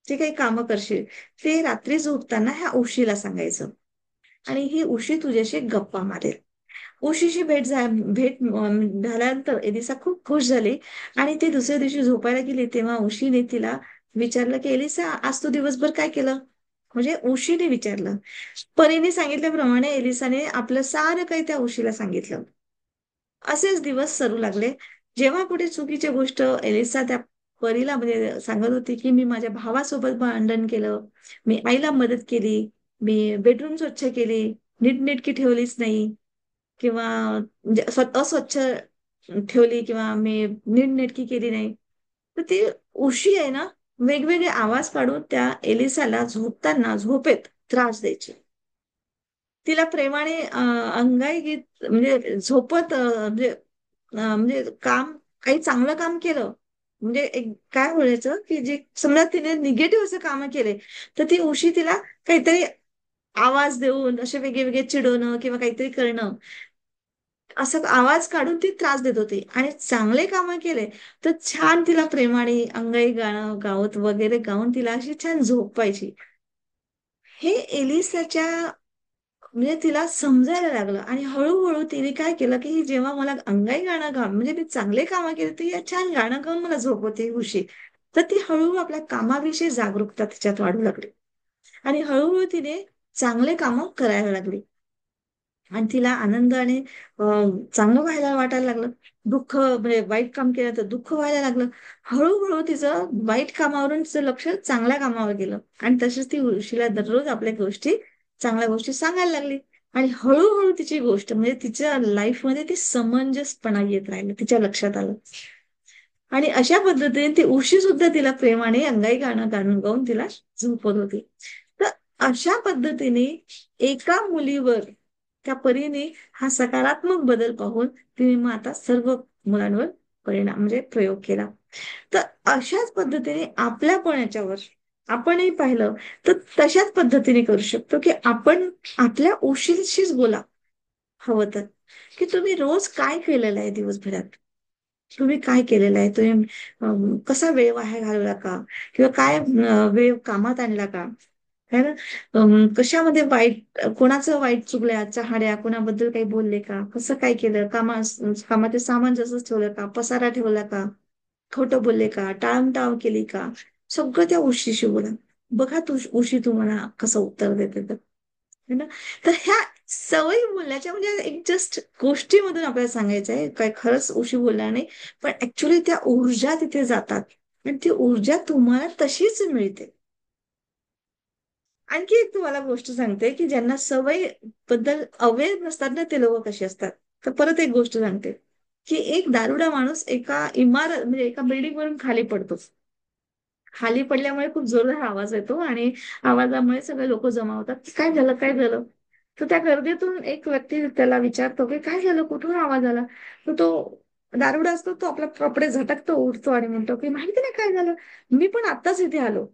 जे काही कामं करशील, ते रात्री झोपताना ह्या उशीला सांगायचं आणि ही उशी तुझ्याशी गप्पा मारेल. उशीची झाल्यानंतर एलिसा खूप खुश झाली आणि ती दुसऱ्या दिवशी झोपायला गेली तेव्हा उशीने तिला विचारलं की एलिसा आज तू दिवसभर काय केलं? म्हणजे उशीने विचारलं. परीने सांगितल्याप्रमाणे एलिसाने आपलं सारं काही त्या उशीला सांगितलं. असेच दिवस सरू लागले. जेव्हा कुठे चुकीची गोष्ट एलिसा त्या परीला म्हणजे सांगत होती की मी माझ्या भावासोबत भांडण केलं, मी आईला मदत केली, मी बेडरूम स्वच्छ केली, नीटनेटकी ठेवलीच नाही किंवा म्हणजे अस्वच्छ ठेवली किंवा मी नीटनेटकी केली नाही. तर ती उशी आहे ना, वेगवेगळे आवाज काढून त्या एलिसाला झोपताना झोपेत त्रास द्यायची. तिला प्रेमाने अंगाई गीत म्हणजे झोपत म्हणजे काम काही चांगलं काम केलं म्हणजे एक काय बोलायचं की जे समजा तिने निगेटिव्ह असं काम केले तर ती उशी तिला काहीतरी आवाज देऊन असे वेगळे वेगळे चिडवणं किंवा काहीतरी करणं असं आवाज काढून ती त्रास देत होती आणि चांगले कामं केले तर छान तिला प्रेमाने अंगाई गाणं गावत वगैरे गाऊन तिला अशी छान झोपायची. हे एलिसाच्या म्हणजे तिला समजायला लागलं आणि हळूहळू तिने काय केलं की ही जेव्हा मला अंगाई गाणं गा म्हणजे मी चांगले कामं केले तर या छान गाणं गाऊन मला झोपवते खुशी. तर ती हळूहळू आपल्या कामाविषयी जागरूकता तिच्यात वाढू लागली आणि हळूहळू तिने चांगले कामं करायला लागली आणि तिला आनंद आणि चांगलं व्हायला वाटायला लागलं. दुःख म्हणजे वाईट काम केलं तर दुःख व्हायला लागलं. हळूहळू तिचं वाईट कामावरून तिचं लक्ष चांगल्या कामावर गेलं आणि तशीच ती उर्शीला दररोज आपल्या गोष्टी चांगल्या गोष्टी सांगायला लागली आणि हळूहळू तिची गोष्ट म्हणजे तिच्या लाईफमध्ये ती समंजसपणा येत राहिलं तिच्या लक्षात आलं आणि अशा पद्धतीने ती उशी सुद्धा तिला प्रेमाने अंगाई गाणं गाणं गाऊन तिला झोपत होती. तर अशा पद्धतीने एका मुलीवर त्या परीने हा सकारात्मक बदल पाहून तिने मग आता सर्व मुलांवर परिणाम म्हणजे प्रयोग केला. तर अशाच पद्धतीने आपल्या पण याच्यावर आपणही पाहिलं तर तशाच पद्धतीने करू शकतो की आपण आपल्या उशीशीच बोला हवं तर की तुम्ही रोज काय केलेलं आहे दिवसभरात, तुम्ही काय केलेलं आहे, तुम्ही कसा वेळ वाया घालवला का किंवा काय वेळ कामात आणला का है ना. कशामध्ये वाईट कोणाचं वाईट चुकलं आजच्या हाड्या कोणाबद्दल काही बोलले का, कसं काय केलं कामाचे सामान जसंच ठेवलं का, पसारा ठेवला का, खोटं बोलले का, टाळमटाळ केली का, सगळं त्या उशीशी बोला. बघा तू उशी तुम्हाला कसं उत्तर देते तर है ना. तर ह्या सवयी बोलण्याच्या म्हणजे एक जस्ट गोष्टीमधून आपल्याला सांगायचं आहे काय खरंच उशी बोलणार नाही पण ऍक्च्युली त्या ऊर्जा तिथे जातात आणि ती ऊर्जा तुम्हाला तशीच मिळते. आणखी एक तुम्हाला गोष्ट सांगते की ज्यांना सवय बद्दल अवेअर नसतात ना ते लोक कसे असतात. तर परत एक गोष्ट सांगते की एक दारुडा माणूस एका इमारत म्हणजे एका बिल्डिंग वरून खाली पडतो. खाली पडल्यामुळे खूप जोरदार आवाज येतो आणि आवाजामुळे सगळे लोक जमा होतात. काय झालं काय झालं. तर त्या गर्दीतून एक व्यक्ती त्याला विचारतो की काय झालं कुठून आवाज आला. तर तो दारुडा असतो तो आपला कपडे झटकतो उठतो आणि म्हणतो की माहिती नाही काय झालं, मी पण आत्ताच इथे आलो.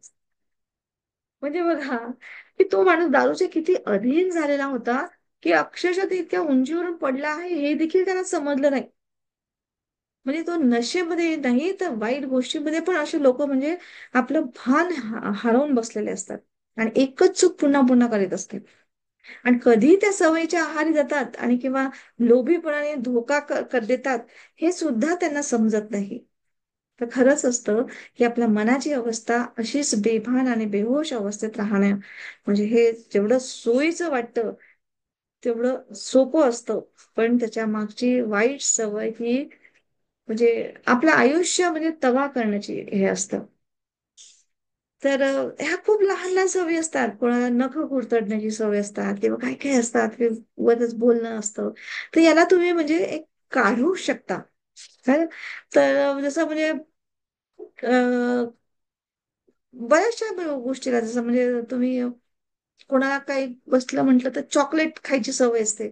म्हणजे बघा की तो माणूस दारूच्या किती अधीन झालेला होता की अक्षरशः ते इतक्या उंचीवरून पडला आहे हे देखील त्याला समजलं नाही. म्हणजे तो नशेमध्ये नाही तर वाईट गोष्टीमध्ये पण असे लोक म्हणजे आपलं भान हरवून बसलेले असतात आणि एकच चूक पुन्हा पुन्हा करीत असते आणि कधी त्या सवयीच्या आहारी जातात आणि किंवा लोभीपणाने धोका देतात हे सुद्धा त्यांना समजत नाही. तर खरंच असतं की आपल्या मनाची अवस्था अशीच बेभान आणि बेहोश अवस्थेत राहणं म्हणजे हे जेवढं सोयीचं वाटतं तेवढं सोपं असतं पण त्याच्या मागची वाईट सवय ही म्हणजे आपलं आयुष्य म्हणजे तबाह करण्याची हे असतं. तर ह्या खूप लहान लहान सवयी असतात कोणाला नख कुरतडण्याची सवय असतात किंवा काय काय असतात की उगाचच बोलणं असतं. तर याला तुम्ही म्हणजे एक काढू शकता. है ना? तर जसं म्हणजे अ, बऱ्याचशा गोष्टीला जसं म्हणजे तुम्ही कोणाला काही बसलं म्हटलं तर चॉकलेट खायची सवय असते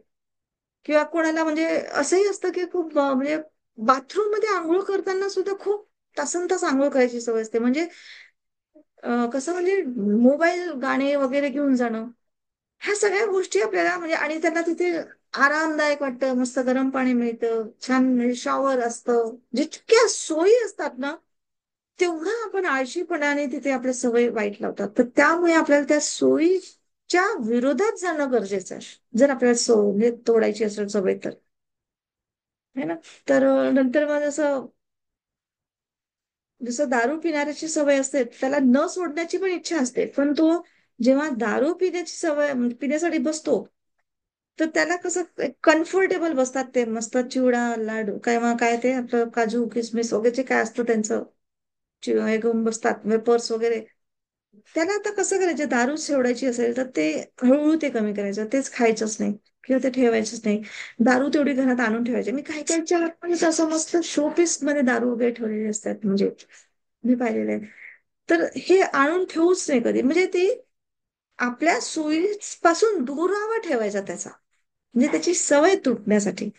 किंवा कोणाला म्हणजे असंही असतं की खूप म्हणजे बाथरूम मध्ये आंघोळ करताना सुद्धा खूप तासन तास आंघोळ करायची सवय असते. म्हणजे कसं म्हणजे मोबाईल गाणे वगैरे घेऊन जाणं ह्या सगळ्या गोष्टी आपल्याला म्हणजे आणि त्यांना तिथे आरामदायक वाटतं, मस्त गरम पाणी मिळतं, छान शॉवर असतं, जितक्या सोयी असतात ना, तेवढा आपण आळशीपणाने तिथे आपल्या सवयी वाईट लावतात. तर त्यामुळे आपल्याला त्या सोयीच्या विरोधात जाणं गरजेचं आहे, जर आपल्याला म्हणजे तोडायची असेल सवय तर. है ना. तर नंतर मग जसं जसं दारू पिणाऱ्याची सवय असते, त्याला न सोडण्याची पण इच्छा असते, पण तो जेव्हा दारू पिण्याची सवय म्हणजे पिण्यासाठी बसतो, तर त्याला कसं कम्फर्टेबल बसतात ते मस्त चिवडा लाडू काय मग काय ते आपलं काजू किसमिस वगैरे जे काय असतं त्यांचं हे घेऊन बसतात वेपर्स वगैरे. त्याला आता कसं करायचं, दारू सोडायची असेल तर ते हळूहळू ते कमी करायचं, तेच खायचंच नाही किंवा ते ठेवायचंच नाही. दारू तेवढी घरात आणून ठेवायची. मी काही काहीच्या म्हणजे असं मस्त शोपीस मध्ये दारू वगैरे ठेवलेली असतात, म्हणजे मी पाहिलेलं आहे. तर हे आणून ठेवूच नाही कधी, म्हणजे ते आपल्या सोयीपासून दुरावा ठेवायचा त्याचा, म्हणजे त्याची सवय तुटण्यासाठी.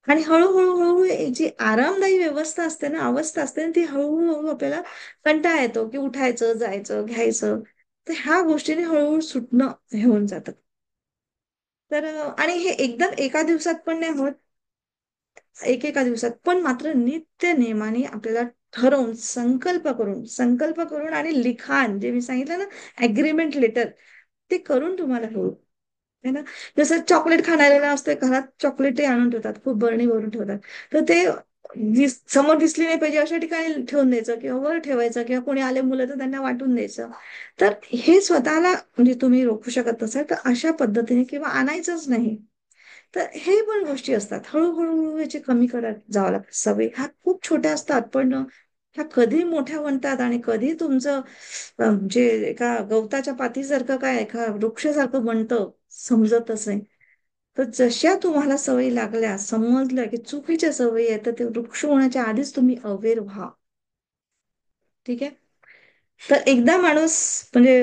आणि हळूहळू हळूहळू जी आरामदायी व्यवस्था असते ना, अवस्था असते ना, ती हळूहळू आपल्याला कंटाळा येतो की उठायचं जायचं घ्यायचं. तर ह्या गोष्टीने हळूहळू सुटणं हे होऊन जातं. तर आणि हे एकदम एका दिवसात पण नाही होत, एकेका दिवसात पण मात्र नित्य नेमाने आपल्याला ठरवून संकल्प करून आणि लिखाण जे मी सांगितलं ना, अग्रीमेंट लेटर, ते करून तुम्हाला होईल. है ना. जसं चॉकलेट खाणाऱ्याला असते, घरात चॉकलेटही आणून ठेवतात, खूप बरणी भरून ठेवतात. तर ते समोर दिसली नाही पाहिजे अशा ठिकाणी ठेवून द्यायचं किंवा वर ठेवायचं किंवा कोणी आले मुलं तर त्यांना वाटून द्यायचं. तर हे स्वतःला म्हणजे तुम्ही रोखू शकत नसाल तर अशा पद्धतीने किंवा आणायचंच नाही. तर हे पण गोष्टी असतात, हळूहळू याची कमी करत जावं लागतं. सवयी ह्या खूप छोट्या असतात, पण ह्या कधी मोठ्या बनतात आणि कधी तुमचं जे एका गवताच्या पातीसारखं काय एका वृक्षासारखं बनतं समजतच नाही. तर जशा तुम्हाला सवयी लागल्या, समजलं की चुकीच्या सवयी आहेत, तर ते वृक्ष होण्याच्या आधीच तुम्ही अवेअर व्हा. ठीक आहे. तर एकदा माणूस म्हणजे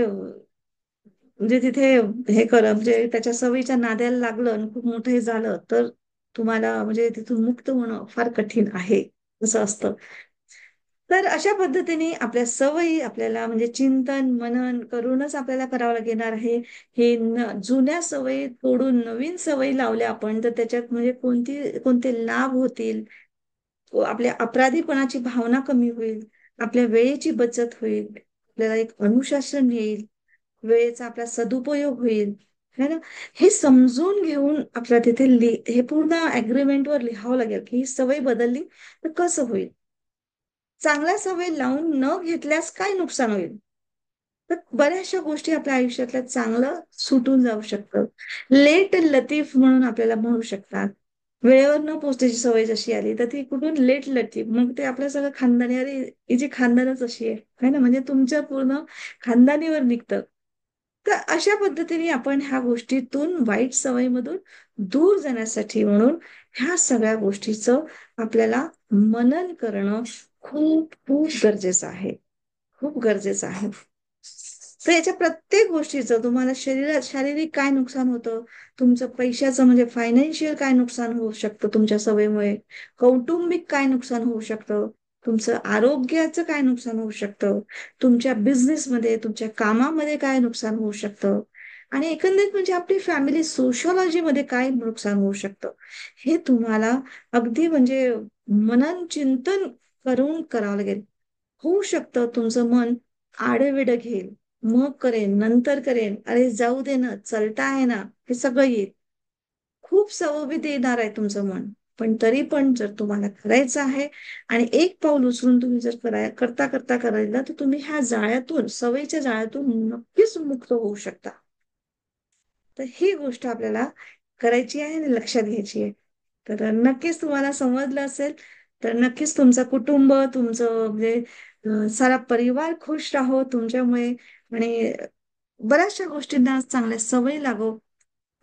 म्हणजे तिथे हे कर म्हणजे त्याच्या सवयीच्या नाद्याला लागलं आणि खूप मोठं हे झालं, तर तुम्हाला म्हणजे तिथून मुक्त होणं फार कठीण आहे, असं असतं. तर अशा पद्धतीने आपल्या सवयी आपल्याला म्हणजे चिंतन मनन करूनच आपल्याला करावं लागणार आहे. हे जुन्या सवयी तोडून नवीन सवयी लावल्या आपण तर त्याच्यात म्हणजे कोणते लाभ होतील, आपल्या अपराधीपणाची भावना कमी होईल, आपल्या वेळेची बचत होईल, आपल्याला एक अनुशासन येईल, वेळेचा आपला सदुपयोग होईल. है ना. हे समजून घेऊन आपल्या तिथे हे पूर्ण अग्रीमेंटवर लिहावं लागेल की ही सवय बदलली तर कसं होईल. चांगल्या सवय लावून न घेतल्यास काय नुकसान होईल. तर बऱ्याचशा गोष्टी आपल्या आयुष्यातल्या चांगलं सुटून जाऊ शकतं. लेट लतीफ म्हणून आपल्याला म्हणू शकतात. वेळेवर न पोहोचण्याची सवय जशी आली तर ती कुठून लेट लतीफ, मग ते आपलं सगळं खानदानी, अरे हिची खानदानच अशी आहे है ना, म्हणजे तुमच्या पूर्ण खानदानीवर निघतं. तर अशा पद्धतीने आपण ह्या गोष्टीतून वाईट सवयीमधून दूर जाण्यासाठी म्हणून ह्या सगळ्या गोष्टीचं आपल्याला मनन करणं खूप खूप गरजेचं आहे. खूप गरजेचं आहे. तर याच्या प्रत्येक गोष्टीचं तुम्हाला शारीरिक काय नुकसान होतं, तुमचं पैशाचं म्हणजे फायनान्शियल काय नुकसान होऊ शकतं तुमच्या सवयीमुळे, कौटुंबिक काय नुकसान होऊ शकतं, तुमचं आरोग्याचं काय नुकसान होऊ शकतं, तुमच्या बिझनेसमध्ये तुमच्या कामामध्ये काय नुकसान होऊ शकतं आणि एकंदरीत म्हणजे आपली फॅमिली सोशॉलॉजीमध्ये काय नुकसान होऊ शकतं, हे तुम्हाला अगदी म्हणजे मनन चिंतन करून करावं लागेल. होऊ शकतं तुमचं मन आडवेड घेईल, मग करेन नंतर करेन, अरे जाऊ दे ना चलता आहे ना, हे सगळं येईल. खूप सवयी येणार आहे तुमचं मन, पण तरी पण जर तुम्हाला करायचं आहे आणि एक पाऊल उचलून तुम्ही जर करता करता करायला तर तुम्ही ह्या जाळ्यातून सवयीच्या जाळ्यातून नक्कीच मुक्त होऊ शकता. तर ही गोष्ट आपल्याला करायची आहे आणि लक्षात घ्यायची आहे. तर नक्कीच तुम्हाला समजलं असेल. तर नक्कीच तुमचं कुटुंब तुमचं म्हणजे सारा परिवार खुश राहो तुमच्यामुळे आणि बऱ्याचशा गोष्टींना चांगल्या सवयी लागो.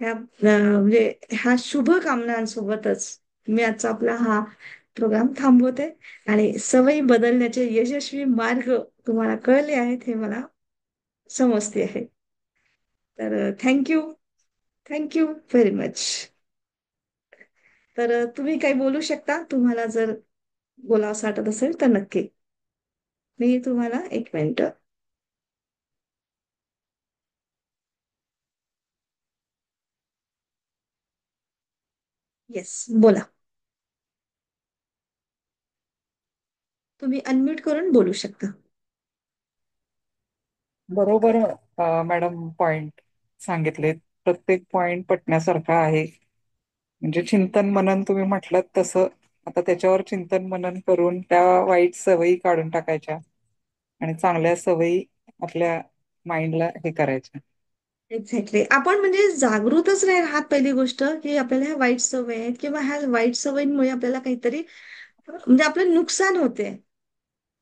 म्हणजे ह्या शुभ कामनांसोबतच मी आजचा आपला हा प्रोग्राम थांबवते आणि सवयी बदलण्याचे यशस्वी मार्ग तुम्हाला कळले आहेत हे मला समजते आहे. तर थँक्यू. Thank you very much. तर तुम्ही काही बोलू शकता, तुम्हाला जर बोलावंसं वाटत असेल तर नक्की. मी तुम्हाला एक मिनिट. येस, बोला. तुम्ही अनम्यूट करून बोलू शकता. बरोबर मॅडम पॉइंट सांगितले. प्रत्येक पॉइंट पटण्यासारखा आहे. म्हणजे चिंतन मनन तुम्ही म्हटलं तसं आता त्याच्यावर चिंतन मनन करून त्या वाईट सवयी काढून टाकायच्या आणि चांगल्या सवयी आपल्या माइंडला हे करायच्या. एक्झॅक्टली. आपण म्हणजे जागृतच नाही राहत, पहिली गोष्ट की आपल्याला ह्या वाईट सवय आहेत किंवा ह्या वाईट सवयींमुळे आपल्याला काहीतरी म्हणजे आपलं नुकसान होते.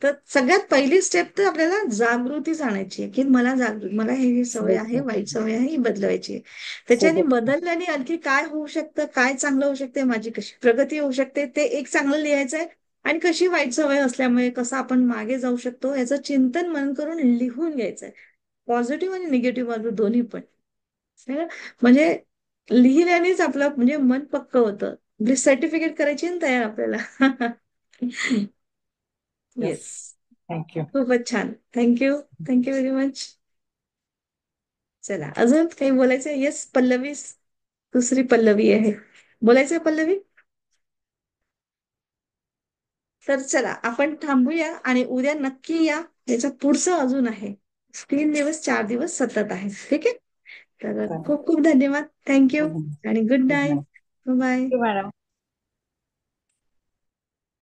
तर सगळ्यात पहिली स्टेप तर आपल्याला जागृतीच आणायची आहे, की मला ही सवय आहे, सोबत वाईट सवय आहे, ही बदलवायची आहे. त्याच्याने सोबत बदलल्याने आणखी काय होऊ शकतं, काय चांगलं होऊ शकते, माझी कशी प्रगती होऊ शकते, ते एक चांगलं लिहायचं आहे. आणि कशी वाईट सवय असल्यामुळे कसं आपण मागे जाऊ शकतो याचं चिंतन मन करून लिहून घ्यायचंय. पॉझिटिव्ह आणि निगेटिव्ह बाजू दोन्ही पण. है ना? म्हणजे लिहिल्यानेच आपलं म्हणजे मन पक्क होतं. म्हणजे सर्टिफिकेट करायची ना तयार आपल्याला. येस. येस. थँक्यू. खूपच छान. थँक्यू. Thank you very much. चला, अजून काही बोलायचं? येस, पल्लवी. दुसरी पल्लवी आहे. बोलायचंय पल्लवी? तर चला आपण थांबूया आणि उद्या नक्की या. याच्या पुढचं अजून आहे. 3 दिवस 4 दिवस सतत आहे. ठीक आहे. तर खूप खूप धन्यवाद. थँक्यू. आणि good good night. Night. Bye. Madam.